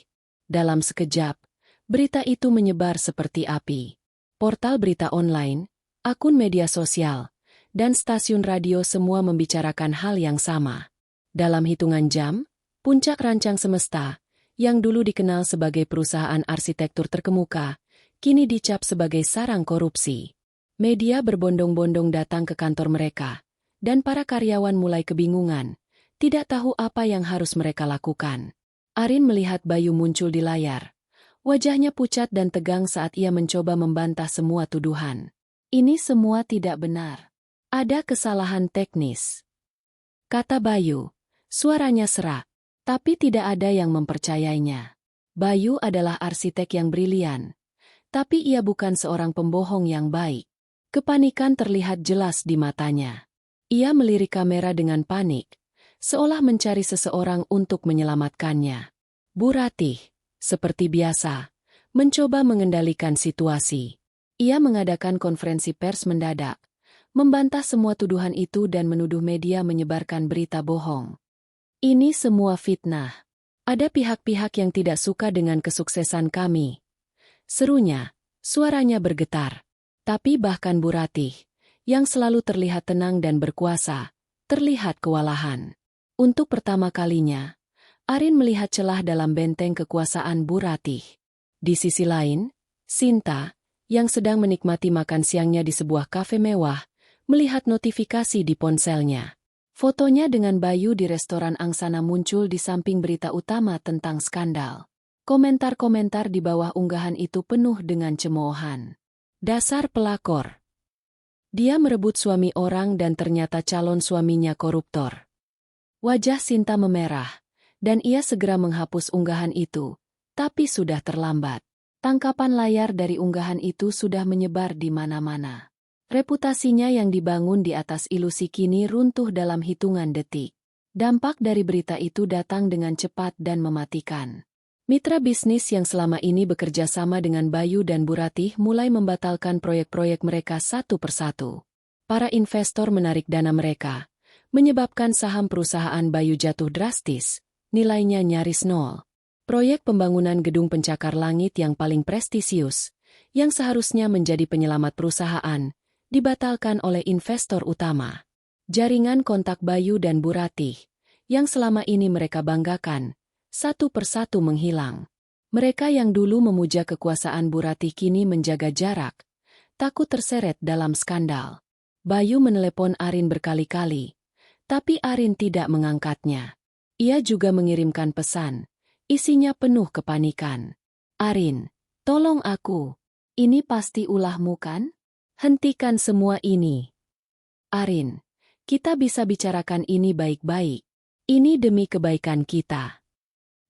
Speaker 1: Dalam sekejap, berita itu menyebar seperti api. Portal berita online, akun media sosial, dan stasiun radio semua membicarakan hal yang sama. Dalam hitungan jam, Puncak Rancang Semesta, yang dulu dikenal sebagai perusahaan arsitektur terkemuka, kini dicap sebagai sarang korupsi. Media berbondong-bondong datang ke kantor mereka, dan para karyawan mulai kebingungan. tidak tahu apa yang harus mereka lakukan. Arin melihat Bayu muncul di layar. Wajahnya pucat dan tegang saat ia mencoba membantah semua tuduhan. Ini semua tidak benar. Ada kesalahan teknis, kata Bayu. Suaranya serak, tapi tidak ada yang mempercayainya. Bayu adalah arsitek yang brilian, tapi ia bukan seorang pembohong yang baik. Kepanikan terlihat jelas di matanya. Ia melirik kamera dengan panik, seolah mencari seseorang untuk menyelamatkannya. Bu Ratih, seperti biasa, mencoba mengendalikan situasi. Ia mengadakan konferensi pers mendadak, membantah semua tuduhan itu dan menuduh media menyebarkan berita bohong. Ini semua fitnah. Ada pihak-pihak yang tidak suka dengan kesuksesan kami. Serunya, suaranya bergetar. Tapi bahkan Bu Ratih, yang selalu terlihat tenang dan berkuasa, terlihat kewalahan. Untuk pertama kalinya, Arin melihat celah dalam benteng kekuasaan Bu Ratih. Di sisi lain, Sinta, yang sedang menikmati makan siangnya di sebuah kafe mewah, melihat notifikasi di ponselnya. Fotonya dengan Bayu di restoran Angsana muncul di samping berita utama tentang skandal. Komentar-komentar di bawah unggahan itu penuh dengan cemoohan. Dasar pelakor. Dia merebut suami orang dan ternyata calon suaminya koruptor. Wajah Sinta memerah, dan ia segera menghapus unggahan itu, tapi sudah terlambat. Tangkapan layar dari unggahan itu sudah menyebar di mana-mana. Reputasinya yang dibangun di atas ilusi kini runtuh dalam hitungan detik. Dampak dari berita itu datang dengan cepat dan mematikan. Mitra bisnis yang selama ini bekerja sama dengan Bayu dan Bu Ratih mulai membatalkan proyek-proyek mereka satu persatu. Para investor menarik dana mereka, menyebabkan saham perusahaan Bayu jatuh drastis, nilainya nyaris nol. Proyek pembangunan gedung pencakar langit yang paling prestisius, yang seharusnya menjadi penyelamat perusahaan, dibatalkan oleh investor utama. Jaringan kontak Bayu dan Bu Ratih, yang selama ini mereka banggakan, satu persatu menghilang. Mereka yang dulu memuja kekuasaan Bu Ratih kini menjaga jarak, takut terseret dalam skandal. Bayu menelepon Arin berkali-kali, tapi Arin tidak mengangkatnya. Ia juga mengirimkan pesan, isinya penuh kepanikan. Arin, tolong aku. Ini pasti ulahmu kan? Hentikan semua ini. Arin, kita bisa bicarakan ini baik-baik. Ini demi kebaikan kita.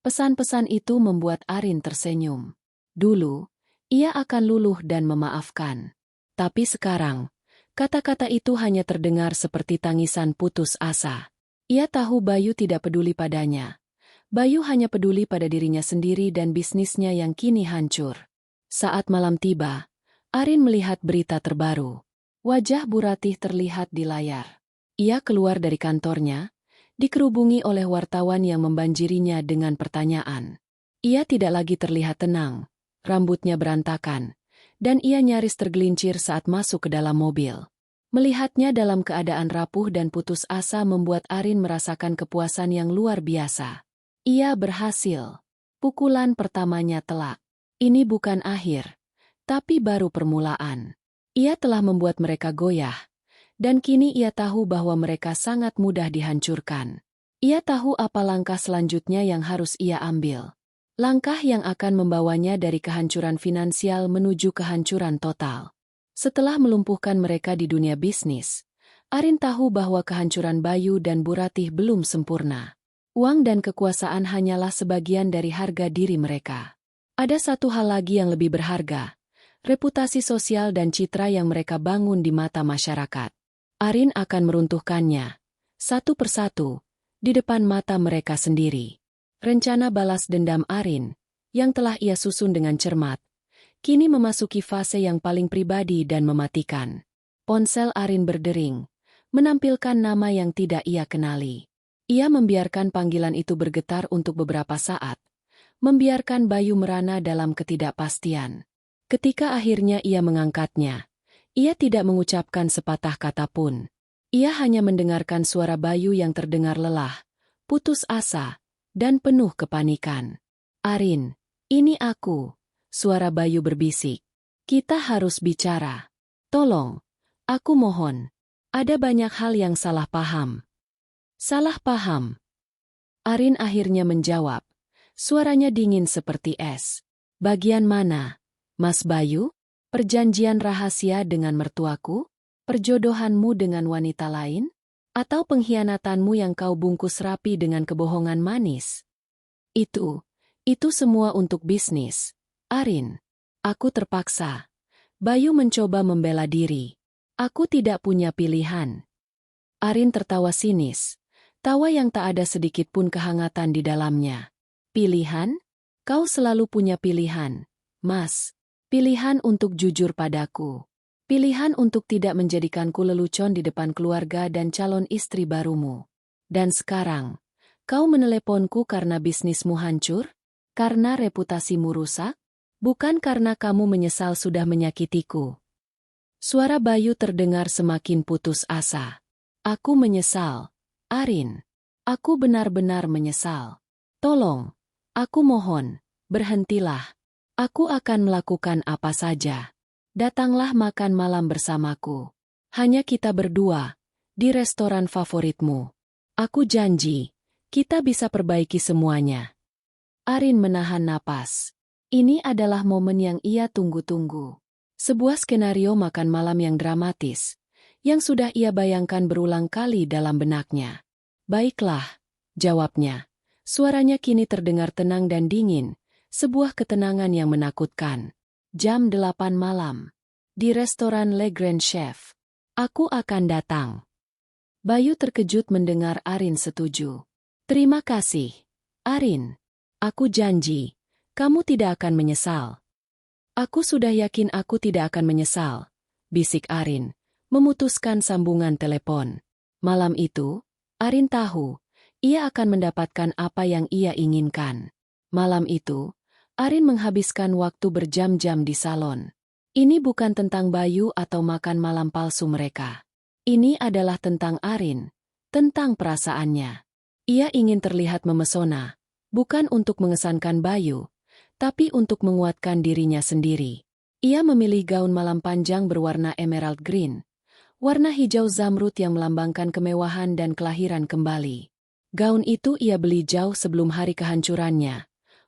Speaker 1: Pesan-pesan itu membuat Arin tersenyum. Dulu, ia akan luluh dan memaafkan. Tapi sekarang, kata-kata itu hanya terdengar seperti tangisan putus asa. Ia tahu Bayu tidak peduli padanya. Bayu hanya peduli pada dirinya sendiri dan bisnisnya yang kini hancur. Saat malam tiba, Arin melihat berita terbaru. Wajah Bu Ratih terlihat di layar. Ia keluar dari kantornya, dikerubungi oleh wartawan yang membanjirinya dengan pertanyaan. Ia tidak lagi terlihat tenang, rambutnya berantakan, dan ia nyaris tergelincir saat masuk ke dalam mobil. Melihatnya dalam keadaan rapuh dan putus asa membuat Arin merasakan kepuasan yang luar biasa. Ia berhasil. Pukulan pertamanya telak. Ini bukan akhir, tapi baru permulaan. Ia telah membuat mereka goyah, dan kini ia tahu bahwa mereka sangat mudah dihancurkan. Ia tahu apa langkah selanjutnya yang harus ia ambil. Langkah yang akan membawanya dari kehancuran finansial menuju kehancuran total. Setelah melumpuhkan mereka di dunia bisnis, Arin tahu bahwa kehancuran Bayu dan Bu Ratih belum sempurna. Uang dan kekuasaan hanyalah sebagian dari harga diri mereka. Ada satu hal lagi yang lebih berharga, reputasi sosial dan citra yang mereka bangun di mata masyarakat. Arin akan meruntuhkannya, satu persatu, di depan mata mereka sendiri. Rencana balas dendam Arin, yang telah ia susun dengan cermat, kini memasuki fase yang paling pribadi dan mematikan. Ponsel Arin berdering, menampilkan nama yang tidak ia kenali. Ia membiarkan panggilan itu bergetar untuk beberapa saat, membiarkan Bayu merana dalam ketidakpastian. Ketika akhirnya ia mengangkatnya, ia tidak mengucapkan sepatah kata pun. Ia hanya mendengarkan suara Bayu yang terdengar lelah, putus asa, dan penuh kepanikan. Arin, ini aku. Suara Bayu berbisik. Kita harus bicara. Tolong, aku mohon. Ada banyak hal yang salah paham. Salah paham. Arin akhirnya menjawab. Suaranya dingin seperti es. Bagian mana? Mas Bayu? Perjanjian rahasia dengan mertuaku? Perjodohanmu dengan wanita lain? Atau pengkhianatanmu yang kau bungkus rapi dengan kebohongan manis? Itu semua untuk bisnis. Arin, aku terpaksa. Bayu mencoba membela diri. Aku tidak punya pilihan. Arin tertawa sinis. Tawa yang tak ada sedikit pun kehangatan di dalamnya. Pilihan? Kau selalu punya pilihan, Mas. Pilihan untuk jujur padaku. Pilihan untuk tidak menjadikanku lelucon di depan keluarga dan calon istri barumu. Dan sekarang, kau meneleponku karena bisnismu hancur? Karena reputasimu rusak? Bukan karena kamu menyesal sudah menyakitiku. Suara Bayu terdengar semakin putus asa. Aku menyesal, Arin. Aku benar-benar menyesal. Tolong. Aku mohon, berhentilah. Aku akan melakukan apa saja. Datanglah makan malam bersamaku. Hanya kita berdua, di restoran favoritmu. Aku janji, kita bisa perbaiki semuanya. Arin menahan napas. Ini adalah momen yang ia tunggu-tunggu. Sebuah skenario makan malam yang dramatis, yang sudah ia bayangkan berulang kali dalam benaknya. Baiklah, jawabnya. Suaranya kini terdengar tenang dan dingin, sebuah ketenangan yang menakutkan. Jam 8 malam. Di restoran Le Grand Chef. Aku akan datang. Bayu terkejut mendengar Arin setuju. Terima kasih, Arin. Aku janji, kamu tidak akan menyesal. Aku sudah yakin aku tidak akan menyesal, bisik Arin, memutuskan sambungan telepon. Malam itu, Arin tahu, ia akan mendapatkan apa yang ia inginkan. Malam itu, Arin menghabiskan waktu berjam-jam di salon. Ini bukan tentang Bayu atau makan malam palsu mereka. Ini adalah tentang Arin, tentang perasaannya. Ia ingin terlihat memesona, bukan untuk mengesankan Bayu, tapi untuk menguatkan dirinya sendiri. Ia memilih gaun malam panjang berwarna emerald green, warna hijau zamrud yang melambangkan kemewahan dan kelahiran kembali. Gaun itu ia beli jauh sebelum hari kehancurannya,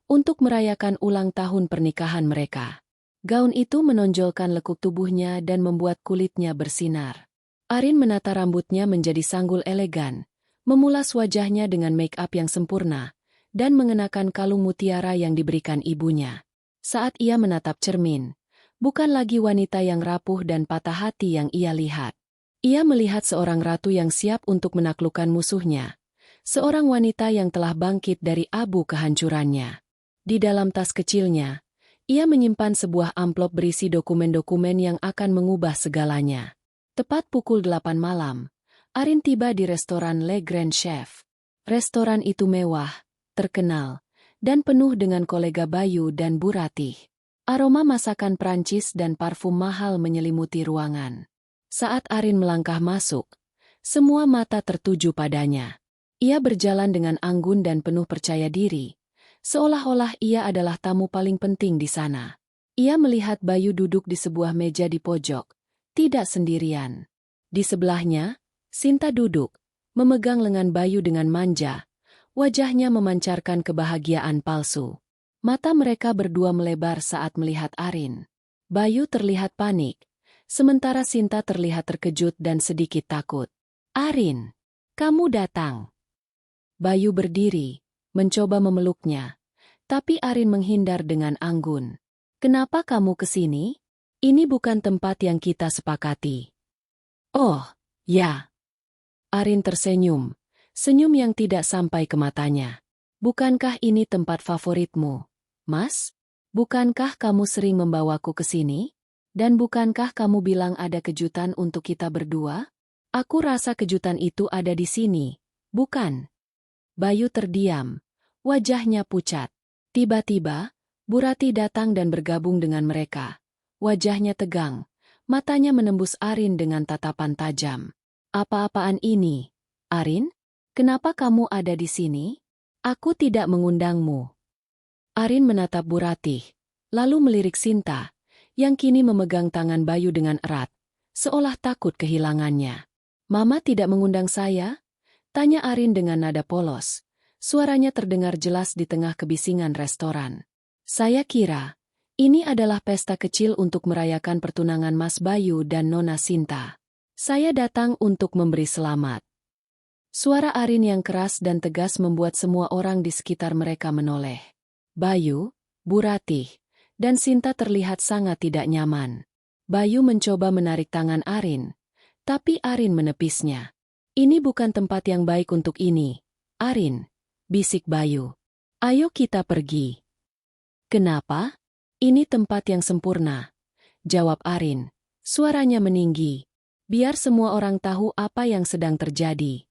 Speaker 1: untuk merayakan ulang tahun pernikahan mereka. Gaun itu menonjolkan lekuk tubuhnya dan membuat kulitnya bersinar. Arin menata rambutnya menjadi sanggul elegan, memulas wajahnya dengan make-up yang sempurna, dan mengenakan kalung mutiara yang diberikan ibunya. Saat ia menatap cermin, bukan lagi wanita yang rapuh dan patah hati yang ia lihat. Ia melihat seorang ratu yang siap untuk menaklukkan musuhnya. Seorang wanita yang telah bangkit dari abu kehancurannya. Di dalam tas kecilnya, ia menyimpan sebuah amplop berisi dokumen-dokumen yang akan mengubah segalanya. Tepat pukul 8 malam, Arin tiba di restoran Le Grand Chef. Restoran itu mewah, terkenal, dan penuh dengan kolega Bayu dan Bu Ratih. Aroma masakan Prancis dan parfum mahal menyelimuti ruangan. Saat Arin melangkah masuk, semua mata tertuju padanya. Ia berjalan dengan anggun dan penuh percaya diri, seolah-olah ia adalah tamu paling penting di sana. Ia melihat Bayu duduk di sebuah meja di pojok, tidak sendirian. Di sebelahnya, Sinta duduk, memegang lengan Bayu dengan manja, wajahnya memancarkan kebahagiaan palsu. Mata mereka berdua melebar saat melihat Arin. Bayu terlihat panik, sementara Sinta terlihat terkejut dan sedikit takut. Arin, kamu datang. Bayu berdiri, mencoba memeluknya, tapi Arin menghindar dengan anggun. Kenapa kamu kesini? Ini bukan tempat yang kita sepakati. Oh, ya. Arin tersenyum, senyum yang tidak sampai ke matanya. Bukankah ini tempat favoritmu, Mas? Bukankah kamu sering membawaku ke sini? Dan bukankah kamu bilang ada kejutan untuk kita berdua? Aku rasa kejutan itu ada di sini, bukan? Bayu terdiam, wajahnya pucat. Tiba-tiba, Bu Ratih datang dan bergabung dengan mereka. Wajahnya tegang, matanya menembus Arin dengan tatapan tajam. Apa-apaan ini, Arin? Kenapa kamu ada di sini? Aku tidak mengundangmu. Arin menatap Bu Ratih, lalu melirik Sinta, yang kini memegang tangan Bayu dengan erat, seolah takut kehilangannya. Mama tidak mengundang saya? Tanya Arin dengan nada polos. Suaranya terdengar jelas di tengah kebisingan restoran. Saya kira, ini adalah pesta kecil untuk merayakan pertunangan Mas Bayu dan Nona Sinta. Saya datang untuk memberi selamat. Suara Arin yang keras dan tegas membuat semua orang di sekitar mereka menoleh. Bayu, Bu Ratih, dan Sinta terlihat sangat tidak nyaman. Bayu mencoba menarik tangan Arin, tapi Arin menepisnya. Ini bukan tempat yang baik untuk ini, Arin, bisik Bayu. Ayo kita pergi. Kenapa? Ini tempat yang sempurna, jawab Arin. Suaranya meninggi. Biar semua orang tahu apa yang sedang terjadi.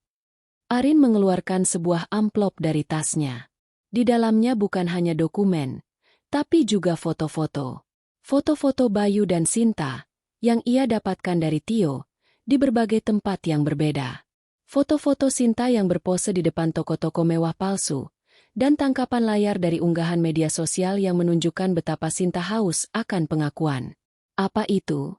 Speaker 1: Arin mengeluarkan sebuah amplop dari tasnya. Di dalamnya bukan hanya dokumen, tapi juga foto-foto. Foto-foto Bayu dan Sinta, yang ia dapatkan dari Tio, di berbagai tempat yang berbeda. Foto-foto Sinta yang berpose di depan toko-toko mewah palsu, dan tangkapan layar dari unggahan media sosial yang menunjukkan betapa Sinta haus akan pengakuan. Apa itu?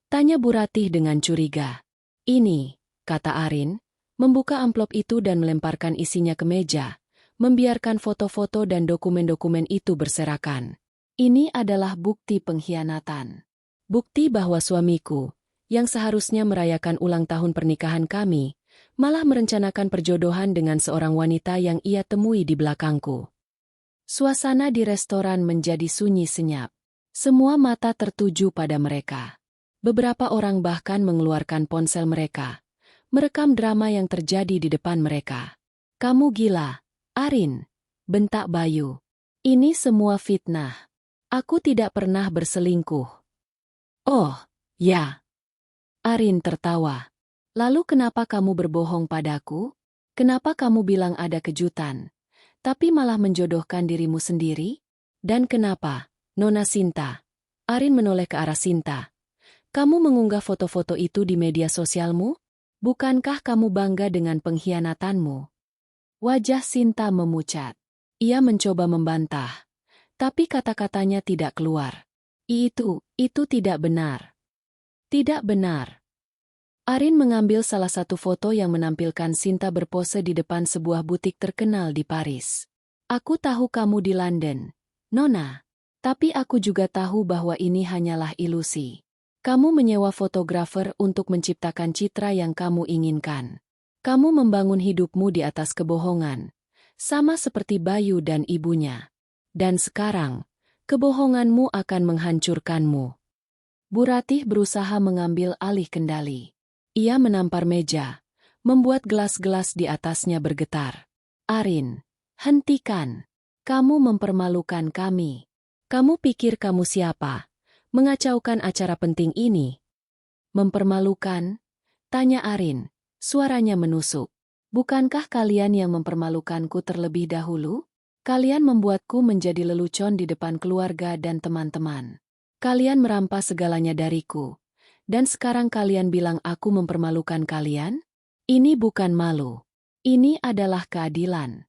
Speaker 1: Tanya Bu Ratih dengan curiga. Ini, kata Arin, membuka amplop itu dan melemparkan isinya ke meja, membiarkan foto-foto dan dokumen-dokumen itu berserakan. Ini adalah bukti pengkhianatan. Bukti bahwa suamiku, yang seharusnya merayakan ulang tahun pernikahan kami, malah merencanakan perjodohan dengan seorang wanita yang ia temui di belakangku. Suasana di restoran menjadi sunyi senyap. Semua mata tertuju pada mereka. Beberapa orang bahkan mengeluarkan ponsel mereka, merekam drama yang terjadi di depan mereka. Kamu gila, Arin, bentak Bayu. Ini semua fitnah. Aku tidak pernah berselingkuh. Oh, ya. Arin tertawa. Lalu kenapa kamu berbohong padaku? Kenapa kamu bilang ada kejutan, tapi malah menjodohkan dirimu sendiri? Dan kenapa, Nona Sinta? Arin menoleh ke arah Sinta. Kamu mengunggah foto-foto itu di media sosialmu? Bukankah kamu bangga dengan pengkhianatanmu? Wajah Sinta memucat. Ia mencoba membantah, tapi kata-katanya tidak keluar. Itu tidak benar. Tidak benar. Arin mengambil salah satu foto yang menampilkan Sinta berpose di depan sebuah butik terkenal di Paris. Aku tahu kamu di London, Nona. Tapi aku juga tahu bahwa ini hanyalah ilusi. Kamu menyewa fotografer untuk menciptakan citra yang kamu inginkan. Kamu membangun hidupmu di atas kebohongan, sama seperti Bayu dan ibunya. Dan sekarang, kebohonganmu akan menghancurkanmu. Bu Ratih berusaha mengambil alih kendali. Ia menampar meja, membuat gelas-gelas di atasnya bergetar. Arin, hentikan. Kamu mempermalukan kami. Kamu pikir kamu siapa? Mengacaukan acara penting ini. Mempermalukan? Tanya Arin, suaranya menusuk. Bukankah kalian yang mempermalukanku terlebih dahulu? Kalian membuatku menjadi lelucon di depan keluarga dan teman-teman. Kalian merampas segalanya dariku. Dan sekarang kalian bilang aku mempermalukan kalian? Ini bukan malu. Ini adalah keadilan.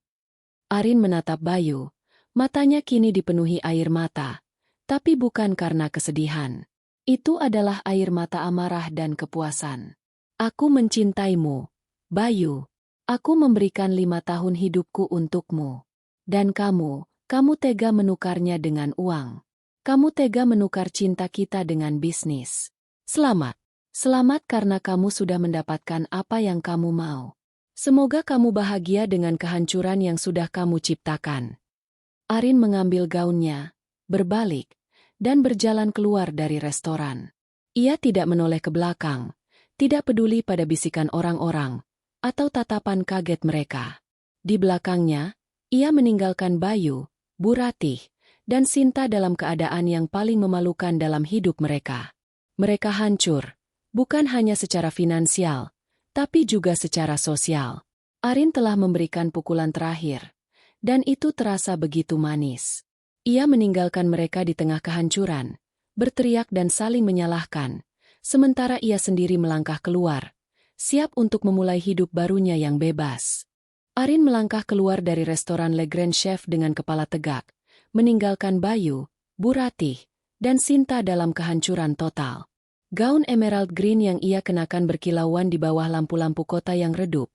Speaker 1: Arin menatap Bayu. Matanya kini dipenuhi air mata. Tapi bukan karena kesedihan. Itu adalah air mata amarah dan kepuasan. Aku mencintaimu, Bayu. Aku memberikan 5 tahun hidupku untukmu. Dan kamu tega menukarnya dengan uang. Kamu tega menukar cinta kita dengan bisnis. Selamat. Selamat karena kamu sudah mendapatkan apa yang kamu mau. Semoga kamu bahagia dengan kehancuran yang sudah kamu ciptakan. Arin mengambil gaunnya, berbalik, dan berjalan keluar dari restoran. Ia tidak menoleh ke belakang, tidak peduli pada bisikan orang-orang, atau tatapan kaget mereka. Di belakangnya, ia meninggalkan Bayu, Bu Ratih, dan Sinta dalam keadaan yang paling memalukan dalam hidup mereka. Mereka hancur, bukan hanya secara finansial, tapi juga secara sosial. Arin telah memberikan pukulan terakhir, dan itu terasa begitu manis. Ia meninggalkan mereka di tengah kehancuran, berteriak dan saling menyalahkan, sementara ia sendiri melangkah keluar, siap untuk memulai hidup barunya yang bebas. Arin melangkah keluar dari restoran Le Grand Chef dengan kepala tegak, meninggalkan Bayu, Bu Ratih, dan Sinta dalam kehancuran total. Gaun emerald green yang ia kenakan berkilauan di bawah lampu-lampu kota yang redup,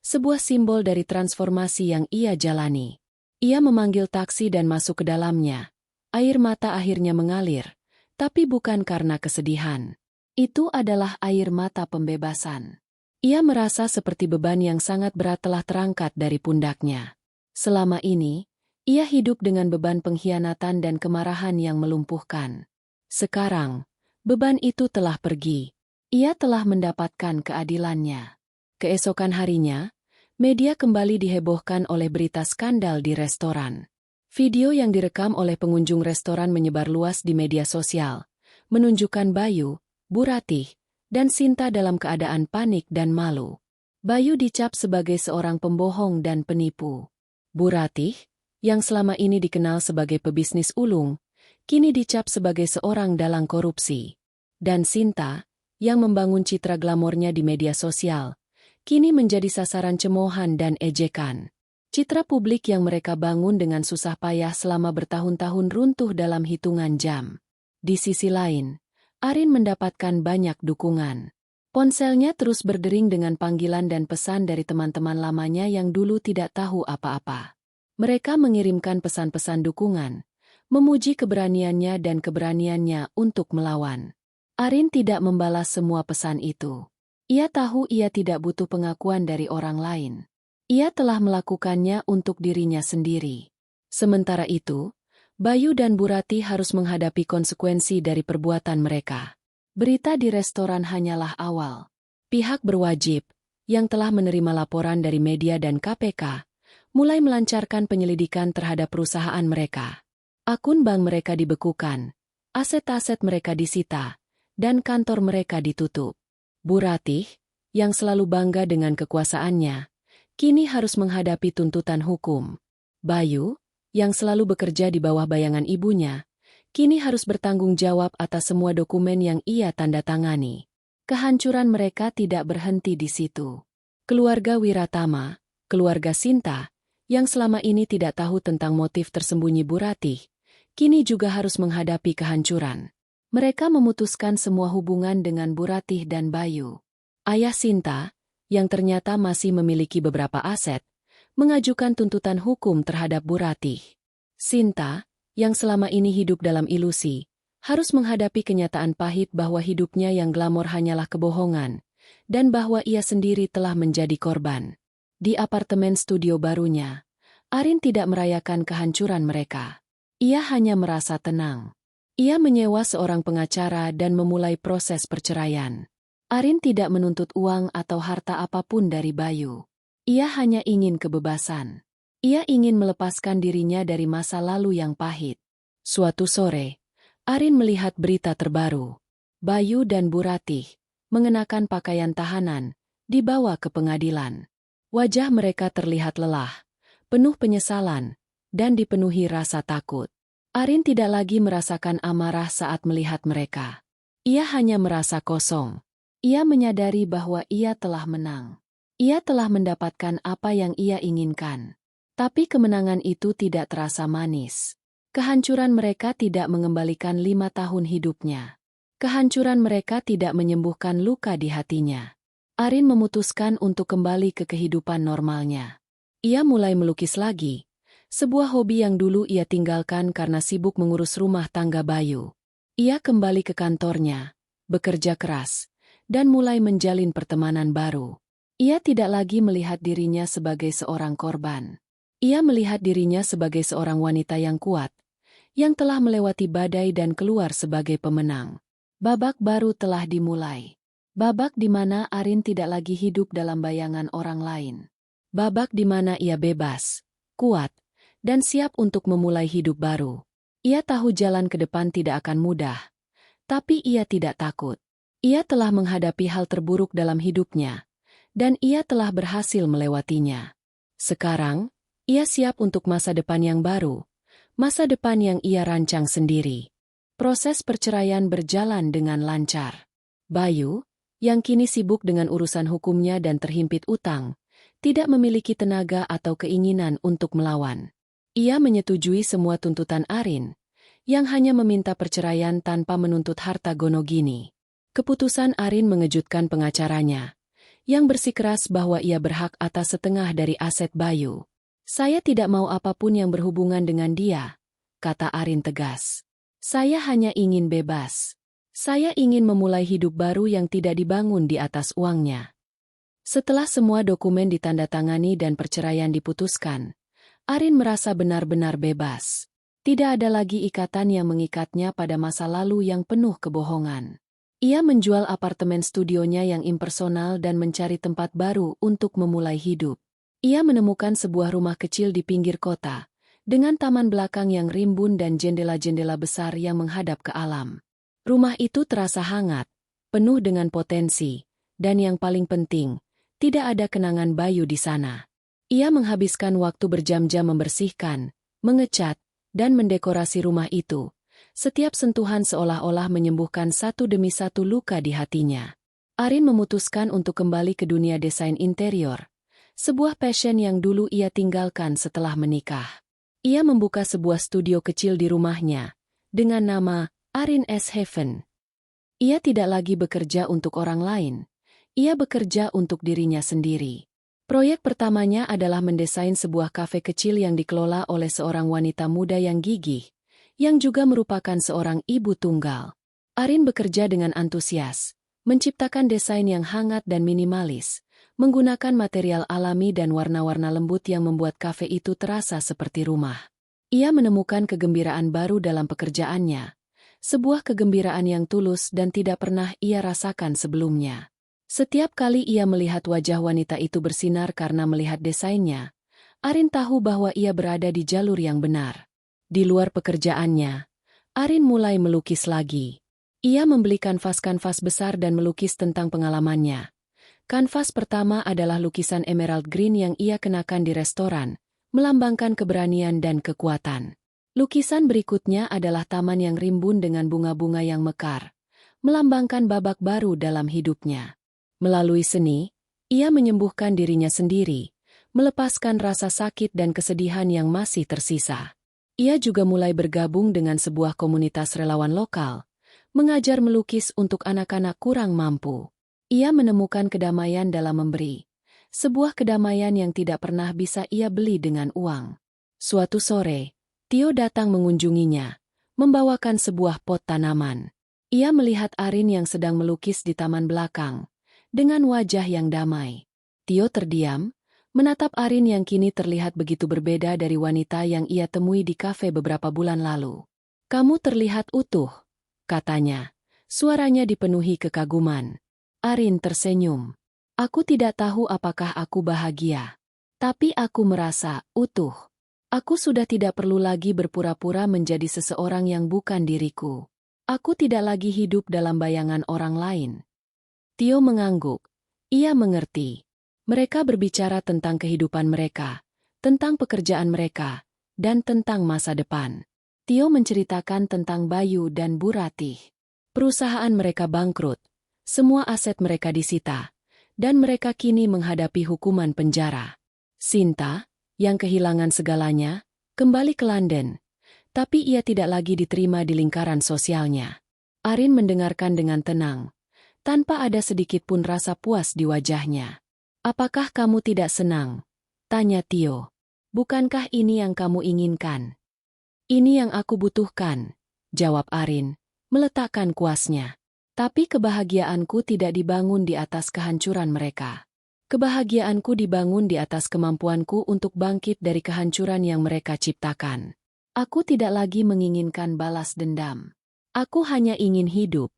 Speaker 1: sebuah simbol dari transformasi yang ia jalani. Ia memanggil taksi dan masuk ke dalamnya. Air mata akhirnya mengalir, tapi bukan karena kesedihan. Itu adalah air mata pembebasan. Ia merasa seperti beban yang sangat berat telah terangkat dari pundaknya. Selama ini, ia hidup dengan beban pengkhianatan dan kemarahan yang melumpuhkan. Sekarang, beban itu telah pergi. Ia telah mendapatkan keadilannya. Keesokan harinya, media kembali dihebohkan oleh berita skandal di restoran. Video yang direkam oleh pengunjung restoran menyebar luas di media sosial, menunjukkan Bayu, Bu Ratih, dan Sinta dalam keadaan panik dan malu. Bayu dicap sebagai seorang pembohong dan penipu. Bu Ratih, yang selama ini dikenal sebagai pebisnis ulung, kini dicap sebagai seorang dalang korupsi. Dan Sinta, yang membangun citra glamornya di media sosial, kini menjadi sasaran cemoohan dan ejekan. Citra publik yang mereka bangun dengan susah payah selama bertahun-tahun runtuh dalam hitungan jam. Di sisi lain, Arin mendapatkan banyak dukungan. Ponselnya terus berdering dengan panggilan dan pesan dari teman-teman lamanya yang dulu tidak tahu apa-apa. Mereka mengirimkan pesan-pesan dukungan, memuji keberaniannya dan keberaniannya untuk melawan. Arin tidak membalas semua pesan itu. Ia tahu ia tidak butuh pengakuan dari orang lain. Ia telah melakukannya untuk dirinya sendiri. Sementara itu, Bayu dan Bu Ratih harus menghadapi konsekuensi dari perbuatan mereka. Berita di restoran hanyalah awal. Pihak berwajib, yang telah menerima laporan dari media dan KPK, mulai melancarkan penyelidikan terhadap perusahaan mereka. Akun bank mereka dibekukan, aset-aset mereka disita, dan kantor mereka ditutup. Bu Ratih, yang selalu bangga dengan kekuasaannya, kini harus menghadapi tuntutan hukum. Bayu, yang selalu bekerja di bawah bayangan ibunya, kini harus bertanggung jawab atas semua dokumen yang ia tanda tangani. Kehancuran mereka tidak berhenti di situ. Keluarga Wiratama, keluarga Sinta, yang selama ini tidak tahu tentang motif tersembunyi Bu Ratih, kini juga harus menghadapi kehancuran. Mereka memutuskan semua hubungan dengan Bu Ratih dan Bayu. Ayah Sinta, yang ternyata masih memiliki beberapa aset, mengajukan tuntutan hukum terhadap Bu Ratih. Sinta, yang selama ini hidup dalam ilusi, harus menghadapi kenyataan pahit bahwa hidupnya yang glamor hanyalah kebohongan, dan bahwa ia sendiri telah menjadi korban. Di apartemen studio barunya, Arin tidak merayakan kehancuran mereka. Ia hanya merasa tenang. Ia menyewa seorang pengacara dan memulai proses perceraian. Arin tidak menuntut uang atau harta apapun dari Bayu. Ia hanya ingin kebebasan. Ia ingin melepaskan dirinya dari masa lalu yang pahit. Suatu sore, Arin melihat berita terbaru. Bayu dan Bu Ratih, mengenakan pakaian tahanan, dibawa ke pengadilan. Wajah mereka terlihat lelah, penuh penyesalan, dan dipenuhi rasa takut. Arin tidak lagi merasakan amarah saat melihat mereka. Ia hanya merasa kosong. Ia menyadari bahwa ia telah menang. Ia telah mendapatkan apa yang ia inginkan. Tapi kemenangan itu tidak terasa manis. Kehancuran mereka tidak mengembalikan 5 tahun hidupnya. Kehancuran mereka tidak menyembuhkan luka di hatinya. Arin memutuskan untuk kembali ke kehidupan normalnya. Ia mulai melukis lagi, sebuah hobi yang dulu ia tinggalkan karena sibuk mengurus rumah tangga Bayu. Ia kembali ke kantornya, bekerja keras, dan mulai menjalin pertemanan baru. Ia tidak lagi melihat dirinya sebagai seorang korban. Ia melihat dirinya sebagai seorang wanita yang kuat, yang telah melewati badai dan keluar sebagai pemenang. Babak baru telah dimulai. Babak di mana Arin tidak lagi hidup dalam bayangan orang lain. Babak di mana ia bebas, kuat, dan siap untuk memulai hidup baru. Ia tahu jalan ke depan tidak akan mudah, tapi ia tidak takut. Ia telah menghadapi hal terburuk dalam hidupnya, dan ia telah berhasil melewatinya. Sekarang, ia siap untuk masa depan yang baru, masa depan yang ia rancang sendiri. Proses perceraian berjalan dengan lancar. Bayu, yang kini sibuk dengan urusan hukumnya dan terhimpit utang, tidak memiliki tenaga atau keinginan untuk melawan. Ia menyetujui semua tuntutan Arin, yang hanya meminta perceraian tanpa menuntut harta gonogini. Keputusan Arin mengejutkan pengacaranya, yang bersikeras bahwa ia berhak atas setengah dari aset Bayu. Saya tidak mau apapun yang berhubungan dengan dia, kata Arin tegas. Saya hanya ingin bebas. Saya ingin memulai hidup baru yang tidak dibangun di atas uangnya. Setelah semua dokumen ditandatangani dan perceraian diputuskan, Arin merasa benar-benar bebas. Tidak ada lagi ikatan yang mengikatnya pada masa lalu yang penuh kebohongan. Ia menjual apartemen studionya yang impersonal dan mencari tempat baru untuk memulai hidup. Ia menemukan sebuah rumah kecil di pinggir kota, dengan taman belakang yang rimbun dan jendela-jendela besar yang menghadap ke alam. Rumah itu terasa hangat, penuh dengan potensi, dan yang paling penting, tidak ada kenangan Bayu di sana. Ia menghabiskan waktu berjam-jam membersihkan, mengecat, dan mendekorasi rumah itu. Setiap sentuhan seolah-olah menyembuhkan satu demi satu luka di hatinya. Arin memutuskan untuk kembali ke dunia desain interior, sebuah passion yang dulu ia tinggalkan setelah menikah. Ia membuka sebuah studio kecil di rumahnya, dengan nama Arin S. Heaven. Ia tidak lagi bekerja untuk orang lain, ia bekerja untuk dirinya sendiri. Proyek pertamanya adalah mendesain sebuah kafe kecil yang dikelola oleh seorang wanita muda yang gigih, yang juga merupakan seorang ibu tunggal. Arin bekerja dengan antusias, menciptakan desain yang hangat dan minimalis, menggunakan material alami dan warna-warna lembut yang membuat kafe itu terasa seperti rumah. Ia menemukan kegembiraan baru dalam pekerjaannya, sebuah kegembiraan yang tulus dan tidak pernah ia rasakan sebelumnya. Setiap kali ia melihat wajah wanita itu bersinar karena melihat desainnya, Arin tahu bahwa ia berada di jalur yang benar. Di luar pekerjaannya, Arin mulai melukis lagi. Ia membeli kanvas-kanvas besar dan melukis tentang pengalamannya. Kanvas pertama adalah lukisan emerald green yang ia kenakan di restoran, melambangkan keberanian dan kekuatan. Lukisan berikutnya adalah taman yang rimbun dengan bunga-bunga yang mekar, melambangkan babak baru dalam hidupnya. Melalui seni, ia menyembuhkan dirinya sendiri, melepaskan rasa sakit dan kesedihan yang masih tersisa. Ia juga mulai bergabung dengan sebuah komunitas relawan lokal, mengajar melukis untuk anak-anak kurang mampu. Ia menemukan kedamaian dalam memberi, sebuah kedamaian yang tidak pernah bisa ia beli dengan uang. Suatu sore, Tio datang mengunjunginya, membawakan sebuah pot tanaman. Ia melihat Arin yang sedang melukis di taman belakang, dengan wajah yang damai. Tio terdiam, menatap Arin yang kini terlihat begitu berbeda dari wanita yang ia temui di kafe beberapa bulan lalu. "Kamu terlihat utuh," katanya. Suaranya dipenuhi kekaguman. Arin tersenyum. "Aku tidak tahu apakah aku bahagia. Tapi aku merasa utuh. Aku sudah tidak perlu lagi berpura-pura menjadi seseorang yang bukan diriku. Aku tidak lagi hidup dalam bayangan orang lain." Tio mengangguk. Ia mengerti. Mereka berbicara tentang kehidupan mereka, tentang pekerjaan mereka, dan tentang masa depan. Tio menceritakan tentang Bayu dan Bu Ratih. Perusahaan mereka bangkrut, semua aset mereka disita, dan mereka kini menghadapi hukuman penjara. Sinta, yang kehilangan segalanya, kembali ke London, tapi ia tidak lagi diterima di lingkaran sosialnya. Arin mendengarkan dengan tenang, tanpa ada sedikit pun rasa puas di wajahnya. "Apakah kamu tidak senang?" tanya Tio. "Bukankah ini yang kamu inginkan?" "Ini yang aku butuhkan," jawab Arin, meletakkan kuasnya. "Tapi kebahagiaanku tidak dibangun di atas kehancuran mereka. Kebahagiaanku dibangun di atas kemampuanku untuk bangkit dari kehancuran yang mereka ciptakan. Aku tidak lagi menginginkan balas dendam. Aku hanya ingin hidup."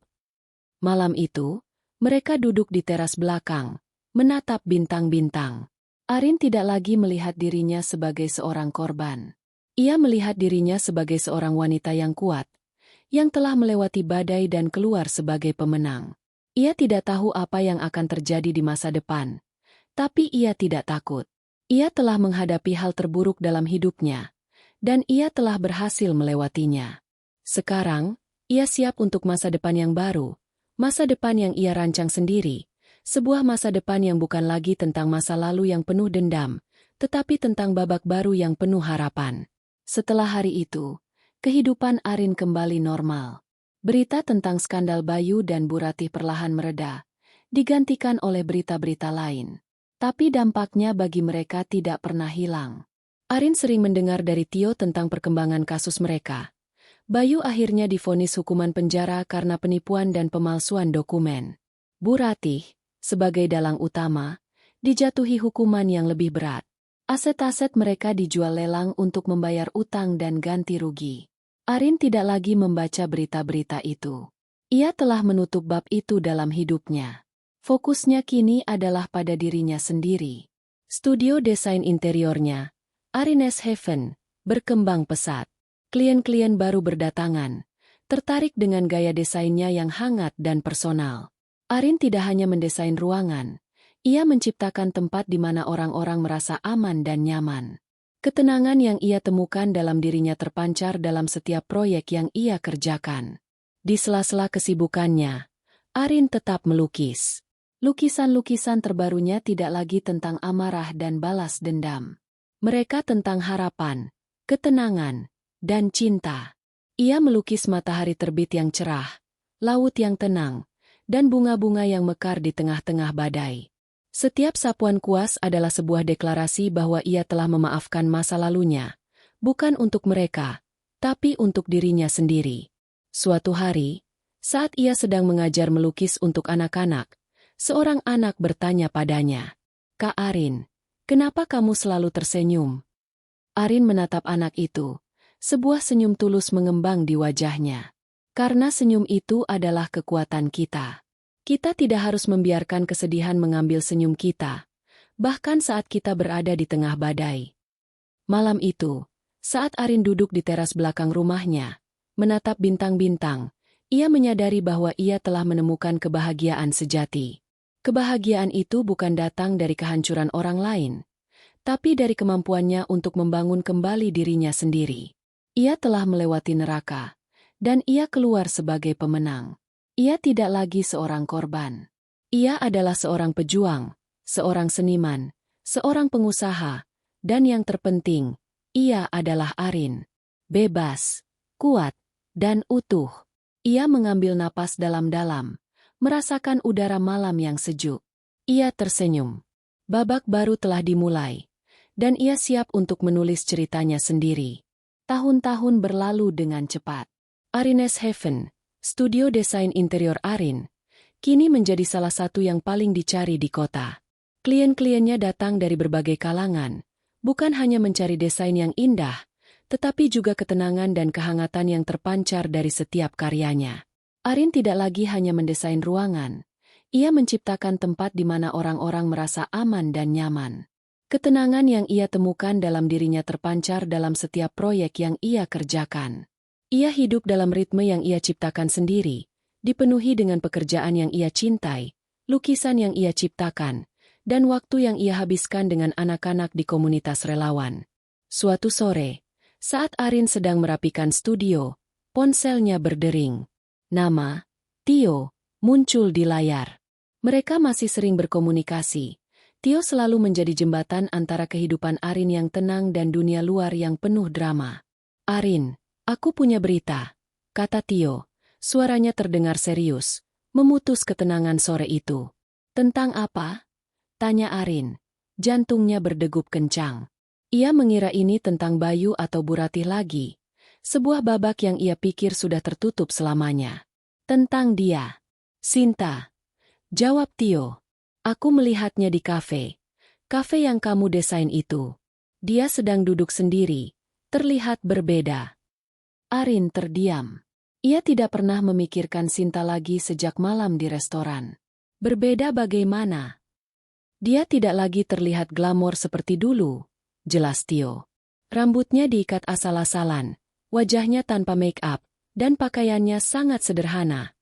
Speaker 1: Malam itu, mereka duduk di teras belakang, menatap bintang-bintang. Arin tidak lagi melihat dirinya sebagai seorang korban. Ia melihat dirinya sebagai seorang wanita yang kuat, yang telah melewati badai dan keluar sebagai pemenang. Ia tidak tahu apa yang akan terjadi di masa depan, tapi ia tidak takut. Ia telah menghadapi hal terburuk dalam hidupnya, dan ia telah berhasil melewatinya. Sekarang, ia siap untuk masa depan yang baru, masa depan yang ia rancang sendiri. Sebuah masa depan yang bukan lagi tentang masa lalu yang penuh dendam, tetapi tentang babak baru yang penuh harapan. Setelah hari itu, kehidupan Arin kembali normal. Berita tentang skandal Bayu dan Bu Ratih perlahan mereda, digantikan oleh berita-berita lain. Tapi dampaknya bagi mereka tidak pernah hilang. Arin sering mendengar dari Tio tentang perkembangan kasus mereka. Bayu akhirnya divonis hukuman penjara karena penipuan dan pemalsuan dokumen. Bu Ratih, sebagai dalang utama, dijatuhi hukuman yang lebih berat. Aset-aset mereka dijual lelang untuk membayar utang dan ganti rugi. Arin tidak lagi membaca berita-berita itu. Ia telah menutup bab itu dalam hidupnya. Fokusnya kini adalah pada dirinya sendiri. Studio desain interiornya, Arines Heaven, berkembang pesat. Klien-klien baru berdatangan, tertarik dengan gaya desainnya yang hangat dan personal. Arin tidak hanya mendesain ruangan, ia menciptakan tempat di mana orang-orang merasa aman dan nyaman. Ketenangan yang ia temukan dalam dirinya terpancar dalam setiap proyek yang ia kerjakan. Di sela-sela kesibukannya, Arin tetap melukis. Lukisan-lukisan terbarunya tidak lagi tentang amarah dan balas dendam. Mereka tentang harapan, ketenangan, dan cinta. Ia melukis matahari terbit yang cerah, laut yang tenang, dan bunga-bunga yang mekar di tengah-tengah badai. Setiap sapuan kuas adalah sebuah deklarasi bahwa ia telah memaafkan masa lalunya, bukan untuk mereka, tapi untuk dirinya sendiri. Suatu hari, saat ia sedang mengajar melukis untuk anak-anak, seorang anak bertanya padanya, "Kak Arin, kenapa kamu selalu tersenyum?" Arin menatap anak itu, sebuah senyum tulus mengembang di wajahnya. Karena senyum itu adalah kekuatan kita. Kita tidak harus membiarkan kesedihan mengambil senyum kita, bahkan saat kita berada di tengah badai. Malam itu, saat Arin duduk di teras belakang rumahnya, menatap bintang-bintang, ia menyadari bahwa ia telah menemukan kebahagiaan sejati. Kebahagiaan itu bukan datang dari kehancuran orang lain, tapi dari kemampuannya untuk membangun kembali dirinya sendiri. Ia telah melewati neraka, dan ia keluar sebagai pemenang. Ia tidak lagi seorang korban. Ia adalah seorang pejuang, seorang seniman, seorang pengusaha, dan yang terpenting, ia adalah Arin. Bebas, kuat, dan utuh. Ia mengambil napas dalam-dalam, merasakan udara malam yang sejuk. Ia tersenyum. Babak baru telah dimulai, dan ia siap untuk menulis ceritanya sendiri. Tahun-tahun berlalu dengan cepat. Arines Heaven, studio desain interior Arin, kini menjadi salah satu yang paling dicari di kota. Klien-kliennya datang dari berbagai kalangan, bukan hanya mencari desain yang indah, tetapi juga ketenangan dan kehangatan yang terpancar dari setiap karyanya. Arin tidak lagi hanya mendesain ruangan, ia menciptakan tempat di mana orang-orang merasa aman dan nyaman. Ketenangan yang ia temukan dalam dirinya terpancar dalam setiap proyek yang ia kerjakan. Ia hidup dalam ritme yang ia ciptakan sendiri, dipenuhi dengan pekerjaan yang ia cintai, lukisan yang ia ciptakan, dan waktu yang ia habiskan dengan anak-anak di komunitas relawan. Suatu sore, saat Arin sedang merapikan studio, ponselnya berdering. Nama, Tio, muncul di layar. Mereka masih sering berkomunikasi. Tio selalu menjadi jembatan antara kehidupan Arin yang tenang dan dunia luar yang penuh drama. "Arin, aku punya berita," kata Tio. Suaranya terdengar serius, memutus ketenangan sore itu. "Tentang apa?" tanya Arin. Jantungnya berdegup kencang. Ia mengira ini tentang Bayu atau Bu Ratih lagi. Sebuah babak yang ia pikir sudah tertutup selamanya. "Tentang dia." "Sinta," jawab Tio. "Aku melihatnya di kafe. Kafe yang kamu desain itu. Dia sedang duduk sendiri, terlihat berbeda." Arin terdiam. Ia tidak pernah memikirkan Sinta lagi sejak malam di restoran. Berbeda bagaimana? Dia tidak lagi terlihat glamor seperti dulu, jelas Tio. Rambutnya diikat asal-asalan, wajahnya tanpa make-up, dan pakaiannya sangat sederhana.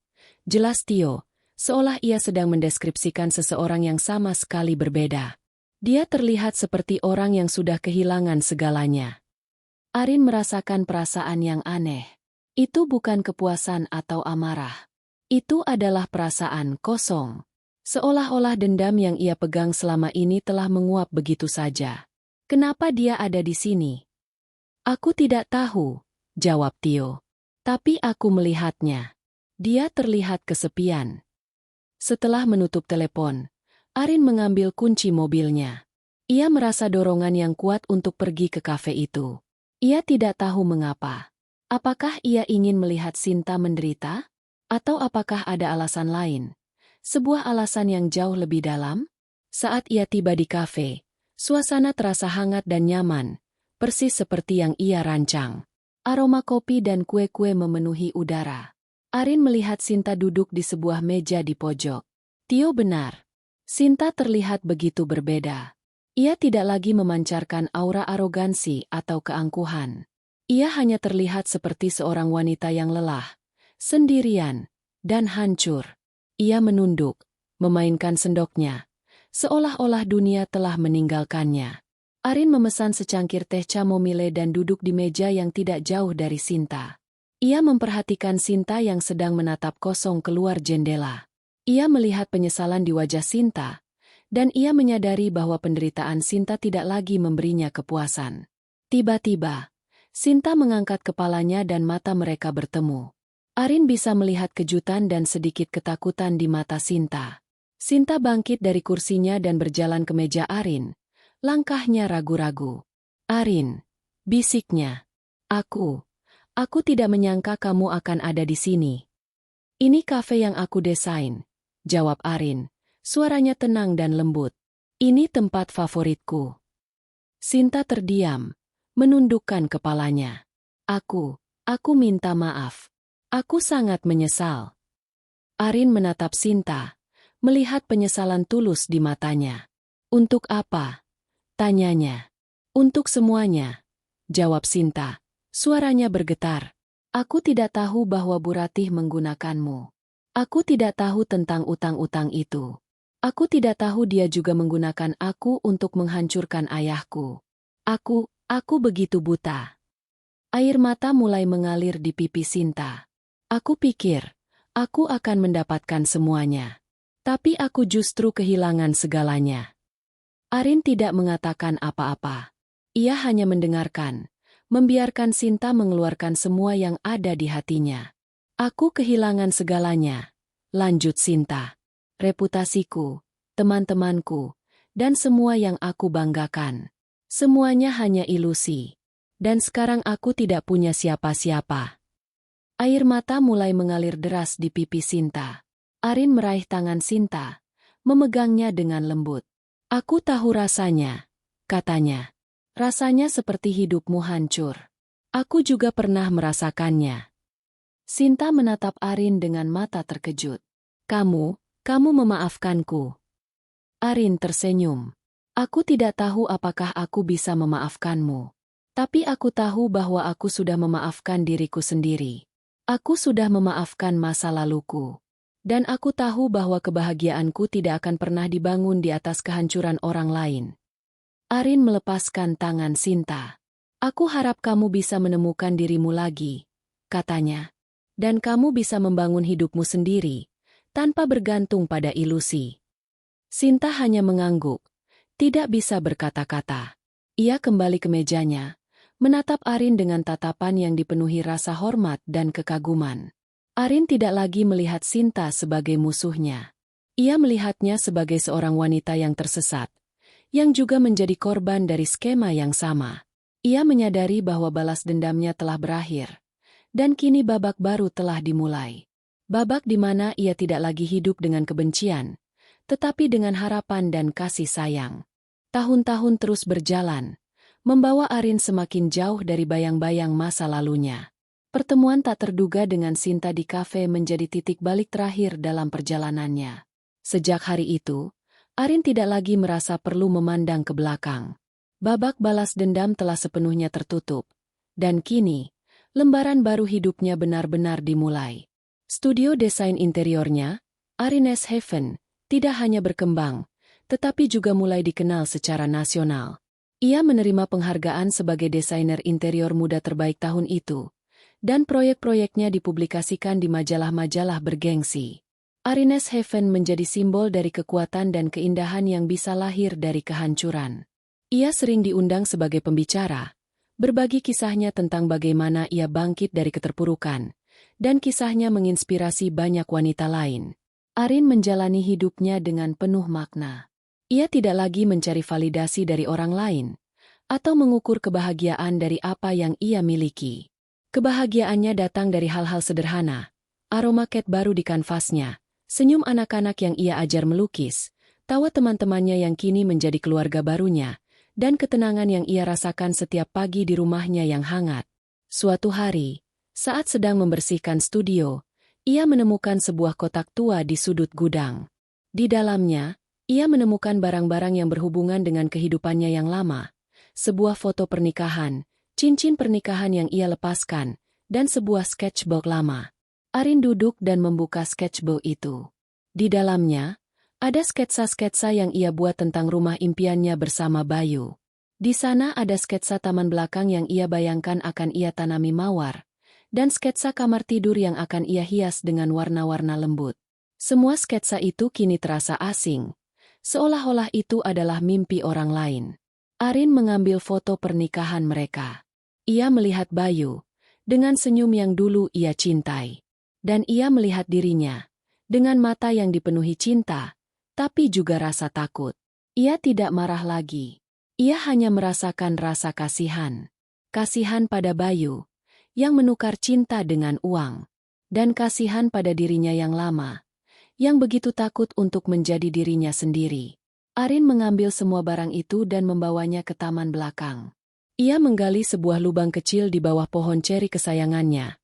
Speaker 1: Jelas Tio, seolah ia sedang mendeskripsikan seseorang yang sama sekali berbeda. Dia terlihat seperti orang yang sudah kehilangan segalanya. Arin merasakan perasaan yang aneh. Itu bukan kepuasan atau amarah. Itu adalah perasaan kosong. Seolah-olah dendam yang ia pegang selama ini telah menguap begitu saja. "Kenapa dia ada di sini?" "Aku tidak tahu," jawab Tio. "Tapi aku melihatnya. Dia terlihat kesepian." Setelah menutup telepon, Arin mengambil kunci mobilnya. Ia merasa dorongan yang kuat untuk pergi ke kafe itu. Ia tidak tahu mengapa. Apakah ia ingin melihat Sinta menderita? Atau apakah ada alasan lain? Sebuah alasan yang jauh lebih dalam? Saat ia tiba di kafe, suasana terasa hangat dan nyaman, persis seperti yang ia rancang. Aroma kopi dan kue-kue memenuhi udara. Arin melihat Sinta duduk di sebuah meja di pojok. Tio benar. Sinta terlihat begitu berbeda. Ia tidak lagi memancarkan aura arogansi atau keangkuhan. Ia hanya terlihat seperti seorang wanita yang lelah, sendirian, dan hancur. Ia menunduk, memainkan sendoknya, seolah-olah dunia telah meninggalkannya. Arin memesan secangkir teh chamomile dan duduk di meja yang tidak jauh dari Sinta. Ia memperhatikan Sinta yang sedang menatap kosong keluar jendela. Ia melihat penyesalan di wajah Sinta, dan ia menyadari bahwa penderitaan Sinta tidak lagi memberinya kepuasan. Tiba-tiba, Sinta mengangkat kepalanya dan mata mereka bertemu. Arin bisa melihat kejutan dan sedikit ketakutan di mata Sinta. Sinta bangkit dari kursinya dan berjalan ke meja Arin. Langkahnya ragu-ragu. "Arin," bisiknya. Aku tidak menyangka kamu akan ada di sini." "Ini kafe yang aku desain," jawab Arin. Suaranya tenang dan lembut. "Ini tempat favoritku." Sinta terdiam, menundukkan kepalanya. Aku minta maaf. Aku sangat menyesal." Arin menatap Sinta, melihat penyesalan tulus di matanya. "Untuk apa?" tanyanya. "Untuk semuanya," jawab Sinta. Suaranya bergetar. "Aku tidak tahu bahwa Bu Ratih menggunakanmu. Aku tidak tahu tentang utang-utang itu. Aku tidak tahu dia juga menggunakan aku untuk menghancurkan ayahku. Aku begitu buta." Air mata mulai mengalir di pipi Sinta. "Aku pikir, aku akan mendapatkan semuanya. Tapi aku justru kehilangan segalanya." Arin tidak mengatakan apa-apa. Ia hanya mendengarkan, membiarkan Sinta mengeluarkan semua yang ada di hatinya. "Aku kehilangan segalanya," lanjut Sinta. "Reputasiku, teman-temanku, dan semua yang aku banggakan. Semuanya hanya ilusi. Dan sekarang aku tidak punya siapa-siapa." Air mata mulai mengalir deras di pipi Sinta. Arin meraih tangan Sinta, memegangnya dengan lembut. "Aku tahu rasanya," katanya. "Rasanya seperti hidupmu hancur. Aku juga pernah merasakannya." Sinta menatap Arin dengan mata terkejut. Kamu memaafkanku?" Arin tersenyum. "Aku tidak tahu apakah aku bisa memaafkanmu. Tapi aku tahu bahwa aku sudah memaafkan diriku sendiri. Aku sudah memaafkan masa laluku. Dan aku tahu bahwa kebahagiaanku tidak akan pernah dibangun di atas kehancuran orang lain." Arin melepaskan tangan Sinta. "Aku harap kamu bisa menemukan dirimu lagi," katanya. "Dan kamu bisa membangun hidupmu sendiri, tanpa bergantung pada ilusi." Sinta hanya mengangguk, tidak bisa berkata-kata. Ia kembali ke mejanya, menatap Arin dengan tatapan yang dipenuhi rasa hormat dan kekaguman. Arin tidak lagi melihat Sinta sebagai musuhnya. Ia melihatnya sebagai seorang wanita yang tersesat, yang juga menjadi korban dari skema yang sama. Ia menyadari bahwa balas dendamnya telah berakhir, dan kini babak baru telah dimulai. Babak di mana ia tidak lagi hidup dengan kebencian, tetapi dengan harapan dan kasih sayang. Tahun-tahun terus berjalan, membawa Arin semakin jauh dari bayang-bayang masa lalunya. Pertemuan tak terduga dengan Sinta di kafe menjadi titik balik terakhir dalam perjalanannya. Sejak hari itu, Arin tidak lagi merasa perlu memandang ke belakang. Babak balas dendam telah sepenuhnya tertutup. Dan kini, lembaran baru hidupnya benar-benar dimulai. Studio desain interiornya, Arines Heaven, tidak hanya berkembang, tetapi juga mulai dikenal secara nasional. Ia menerima penghargaan sebagai desainer interior muda terbaik tahun itu, dan proyek-proyeknya dipublikasikan di majalah-majalah bergengsi. Arines Heaven menjadi simbol dari kekuatan dan keindahan yang bisa lahir dari kehancuran. Ia sering diundang sebagai pembicara, berbagi kisahnya tentang bagaimana ia bangkit dari keterpurukan, dan kisahnya menginspirasi banyak wanita lain. Arin menjalani hidupnya dengan penuh makna. Ia tidak lagi mencari validasi dari orang lain, atau mengukur kebahagiaan dari apa yang ia miliki. Kebahagiaannya datang dari hal-hal sederhana, aroma cat baru di kanvasnya, senyum anak-anak yang ia ajar melukis, tawa teman-temannya yang kini menjadi keluarga barunya, dan ketenangan yang ia rasakan setiap pagi di rumahnya yang hangat. Suatu hari, saat sedang membersihkan studio, ia menemukan sebuah kotak tua di sudut gudang. Di dalamnya, ia menemukan barang-barang yang berhubungan dengan kehidupannya yang lama, sebuah foto pernikahan, cincin pernikahan yang ia lepaskan, dan sebuah sketchbook lama. Arin duduk dan membuka sketchbook itu. Di dalamnya, ada sketsa-sketsa yang ia buat tentang rumah impiannya bersama Bayu. Di sana ada sketsa taman belakang yang ia bayangkan akan ia tanami mawar, dan sketsa kamar tidur yang akan ia hias dengan warna-warna lembut. Semua sketsa itu kini terasa asing, seolah-olah itu adalah mimpi orang lain. Arin mengambil foto pernikahan mereka. Ia melihat Bayu, dengan senyum yang dulu ia cintai. Dan ia melihat dirinya, dengan mata yang dipenuhi cinta, tapi juga rasa takut. Ia tidak marah lagi. Ia hanya merasakan rasa kasihan. Kasihan pada Bayu, yang menukar cinta dengan uang, dan kasihan pada dirinya yang lama, yang begitu takut untuk menjadi dirinya sendiri. Arin mengambil semua barang itu dan membawanya ke taman belakang. Ia menggali sebuah lubang kecil di bawah pohon ceri kesayangannya,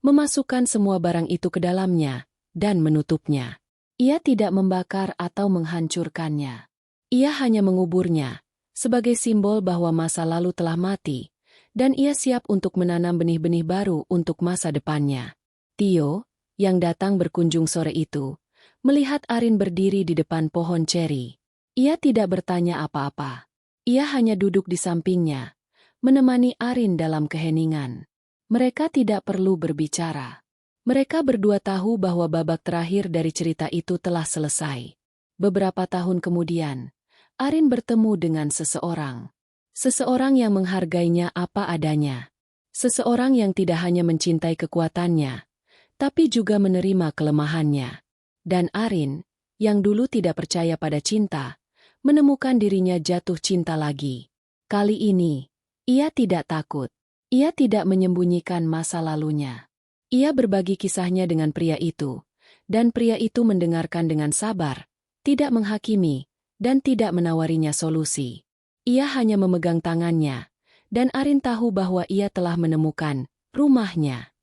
Speaker 1: memasukkan semua barang itu ke dalamnya, dan menutupnya. Ia tidak membakar atau menghancurkannya. Ia hanya menguburnya, sebagai simbol bahwa masa lalu telah mati, dan ia siap untuk menanam benih-benih baru untuk masa depannya. Tio, yang datang berkunjung sore itu, melihat Arin berdiri di depan pohon ceri. Ia tidak bertanya apa-apa. Ia hanya duduk di sampingnya, menemani Arin dalam keheningan. Mereka tidak perlu berbicara. Mereka berdua tahu bahwa babak terakhir dari cerita itu telah selesai. Beberapa tahun kemudian, Arin bertemu dengan seseorang. Seseorang yang menghargainya apa adanya. Seseorang yang tidak hanya mencintai kekuatannya, tapi juga menerima kelemahannya. Dan Arin, yang dulu tidak percaya pada cinta, menemukan dirinya jatuh cinta lagi. Kali ini, ia tidak takut. Ia tidak menyembunyikan masa lalunya. Ia berbagi kisahnya dengan pria itu, dan pria itu mendengarkan dengan sabar, tidak menghakimi, dan tidak menawarinya solusi. Ia hanya memegang tangannya, dan Arin tahu bahwa ia telah menemukan rumahnya.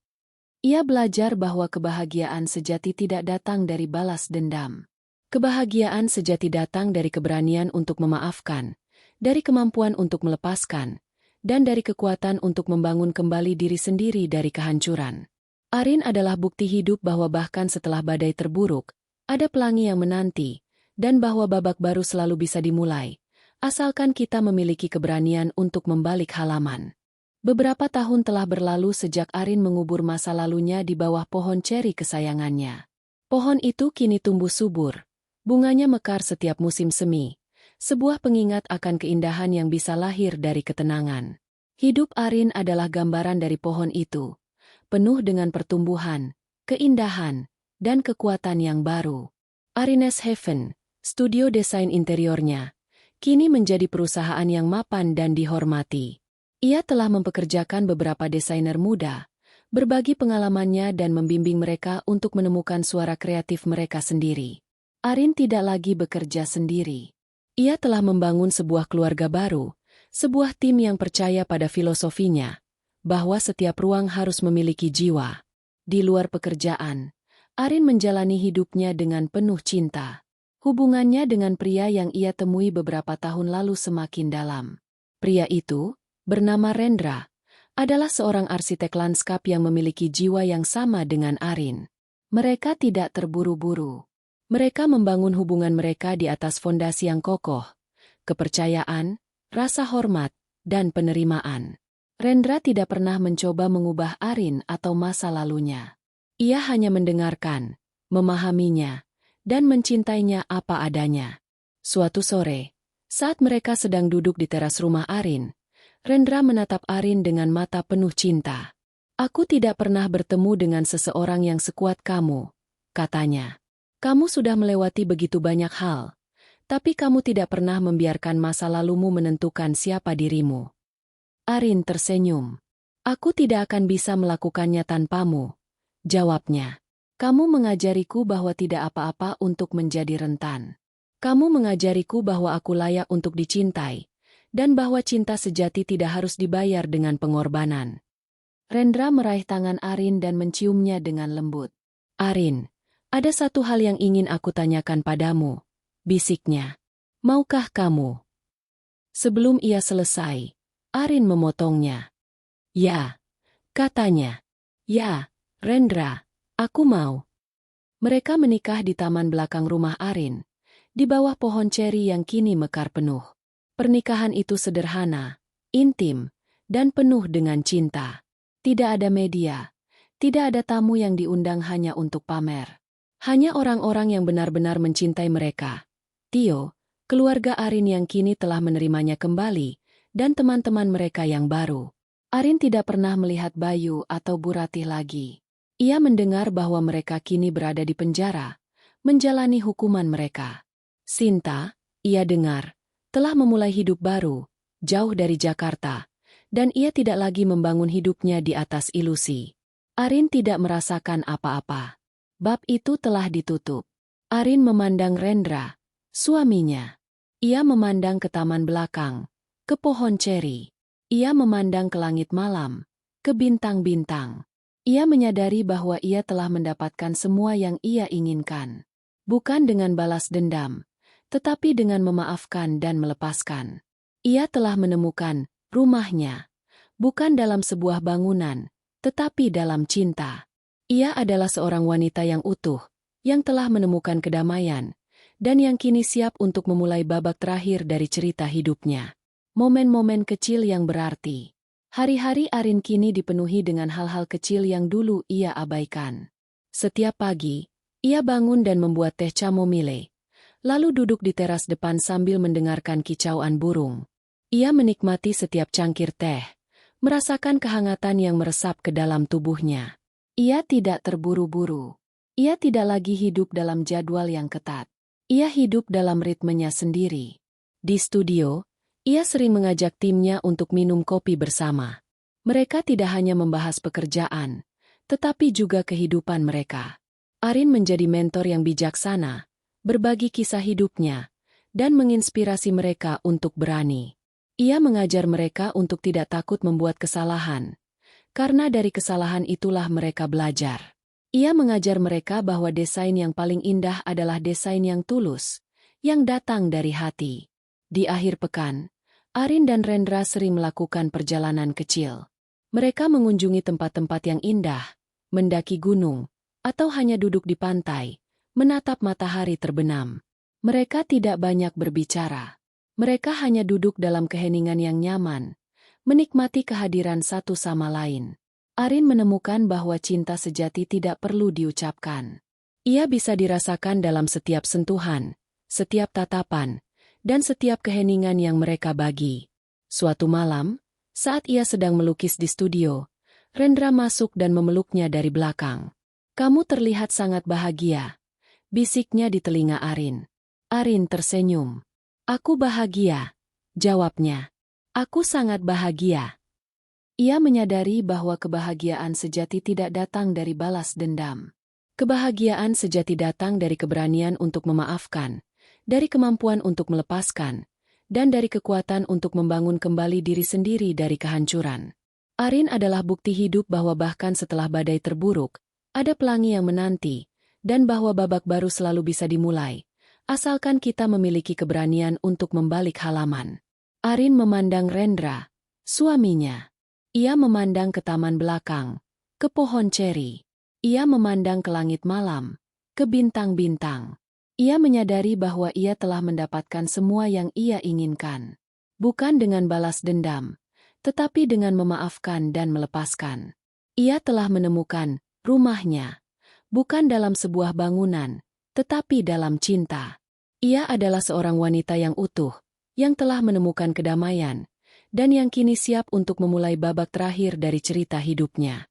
Speaker 1: Ia belajar bahwa kebahagiaan sejati tidak datang dari balas dendam. Kebahagiaan sejati datang dari keberanian untuk memaafkan, dari kemampuan untuk melepaskan, dan dari kekuatan untuk membangun kembali diri sendiri dari kehancuran. Arin adalah bukti hidup bahwa bahkan setelah badai terburuk, ada pelangi yang menanti, dan bahwa babak baru selalu bisa dimulai, asalkan kita memiliki keberanian untuk membalik halaman. Beberapa tahun telah berlalu sejak Arin mengubur masa lalunya di bawah pohon ceri kesayangannya. Pohon itu kini tumbuh subur, bunganya mekar setiap musim semi, sebuah pengingat akan keindahan yang bisa lahir dari ketenangan. Hidup Arin adalah gambaran dari pohon itu, penuh dengan pertumbuhan, keindahan, dan kekuatan yang baru. Arines Heaven, studio desain interiornya, kini menjadi perusahaan yang mapan dan dihormati. Ia telah mempekerjakan beberapa desainer muda, berbagi pengalamannya dan membimbing mereka untuk menemukan suara kreatif mereka sendiri. Arin tidak lagi bekerja sendiri. Ia telah membangun sebuah keluarga baru, sebuah tim yang percaya pada filosofinya, bahwa setiap ruang harus memiliki jiwa. Di luar pekerjaan, Arin menjalani hidupnya dengan penuh cinta. Hubungannya dengan pria yang ia temui beberapa tahun lalu semakin dalam. Pria itu, bernama Rendra, adalah seorang arsitek lanskap yang memiliki jiwa yang sama dengan Arin. Mereka tidak terburu-buru. Mereka membangun hubungan mereka di atas fondasi yang kokoh, kepercayaan, rasa hormat, dan penerimaan. Rendra tidak pernah mencoba mengubah Arin atau masa lalunya. Ia hanya mendengarkan, memahaminya, dan mencintainya apa adanya. Suatu sore, saat mereka sedang duduk di teras rumah Arin, Rendra menatap Arin dengan mata penuh cinta. "Aku tidak pernah bertemu dengan seseorang yang sekuat kamu," katanya. Kamu sudah melewati begitu banyak hal, tapi kamu tidak pernah membiarkan masa lalumu menentukan siapa dirimu. Arin tersenyum. Aku tidak akan bisa melakukannya tanpamu, jawabnya. Kamu mengajariku bahwa tidak apa-apa untuk menjadi rentan. Kamu mengajariku bahwa aku layak untuk dicintai, dan bahwa cinta sejati tidak harus dibayar dengan pengorbanan. Rendra meraih tangan Arin dan menciumnya dengan lembut. Arin, ada satu hal yang ingin aku tanyakan padamu, bisiknya. Maukah kamu? Sebelum ia selesai, Arin memotongnya. Ya, katanya. Ya, Rendra, aku mau. Mereka menikah di taman belakang rumah Arin, di bawah pohon ceri yang kini mekar penuh. Pernikahan itu sederhana, intim, dan penuh dengan cinta. Tidak ada media, tidak ada tamu yang diundang hanya untuk pamer. Hanya orang-orang yang benar-benar mencintai mereka. Tio, keluarga Arin yang kini telah menerimanya kembali, dan teman-teman mereka yang baru. Arin tidak pernah melihat Bayu atau Bu Ratih lagi. Ia mendengar bahwa mereka kini berada di penjara, menjalani hukuman mereka. Sinta, ia dengar, telah memulai hidup baru, jauh dari Jakarta, dan ia tidak lagi membangun hidupnya di atas ilusi. Arin tidak merasakan apa-apa. Bab itu telah ditutup. Arin memandang Rendra, suaminya. Ia memandang ke taman belakang, ke pohon ceri. Ia memandang ke langit malam, ke bintang-bintang. Ia menyadari bahwa ia telah mendapatkan semua yang ia inginkan. Bukan dengan balas dendam, tetapi dengan memaafkan dan melepaskan. Ia telah menemukan rumahnya, bukan dalam sebuah bangunan, tetapi dalam cinta. Ia adalah seorang wanita yang utuh, yang telah menemukan kedamaian, dan yang kini siap untuk memulai babak terakhir dari cerita hidupnya. Momen-momen kecil yang berarti. Hari-hari Arin kini dipenuhi dengan hal-hal kecil yang dulu ia abaikan. Setiap pagi, ia bangun dan membuat teh chamomile, lalu duduk di teras depan sambil mendengarkan kicauan burung. Ia menikmati setiap cangkir teh, merasakan kehangatan yang meresap ke dalam tubuhnya. Ia tidak terburu-buru. Ia tidak lagi hidup dalam jadwal yang ketat. Ia hidup dalam ritmenya sendiri. Di studio, ia sering mengajak timnya untuk minum kopi bersama. Mereka tidak hanya membahas pekerjaan, tetapi juga kehidupan mereka. Arin menjadi mentor yang bijaksana, berbagi kisah hidupnya, dan menginspirasi mereka untuk berani. Ia mengajar mereka untuk tidak takut membuat kesalahan, karena dari kesalahan itulah mereka belajar. Ia mengajar mereka bahwa desain yang paling indah adalah desain yang tulus, yang datang dari hati. Di akhir pekan, Arin dan Rendra sering melakukan perjalanan kecil. Mereka mengunjungi tempat-tempat yang indah, mendaki gunung, atau hanya duduk di pantai, menatap matahari terbenam. Mereka tidak banyak berbicara. Mereka hanya duduk dalam keheningan yang nyaman, menikmati kehadiran satu sama lain. Arin menemukan bahwa cinta sejati tidak perlu diucapkan. Ia bisa dirasakan dalam setiap sentuhan, setiap tatapan, dan setiap keheningan yang mereka bagi. Suatu malam, saat ia sedang melukis di studio, Rendra masuk dan memeluknya dari belakang. "Kamu terlihat sangat bahagia," bisiknya di telinga Arin. Arin tersenyum. "Aku bahagia," jawabnya. "Aku sangat bahagia." Ia menyadari bahwa kebahagiaan sejati tidak datang dari balas dendam. Kebahagiaan sejati datang dari keberanian untuk memaafkan, dari kemampuan untuk melepaskan, dan dari kekuatan untuk membangun kembali diri sendiri dari kehancuran. Arin adalah bukti hidup bahwa bahkan setelah badai terburuk, ada pelangi yang menanti, dan bahwa babak baru selalu bisa dimulai, asalkan kita memiliki keberanian untuk membalik halaman. Arin memandang Rendra, suaminya. Ia memandang ke taman belakang, ke pohon ceri. Ia memandang ke langit malam, ke bintang-bintang. Ia menyadari bahwa ia telah mendapatkan semua yang ia inginkan. Bukan dengan balas dendam, tetapi dengan memaafkan dan melepaskan. Ia telah menemukan rumahnya, bukan dalam sebuah bangunan, tetapi dalam cinta. Ia adalah seorang wanita yang utuh, yang telah menemukan kedamaian, dan yang kini siap untuk memulai babak terakhir dari cerita hidupnya.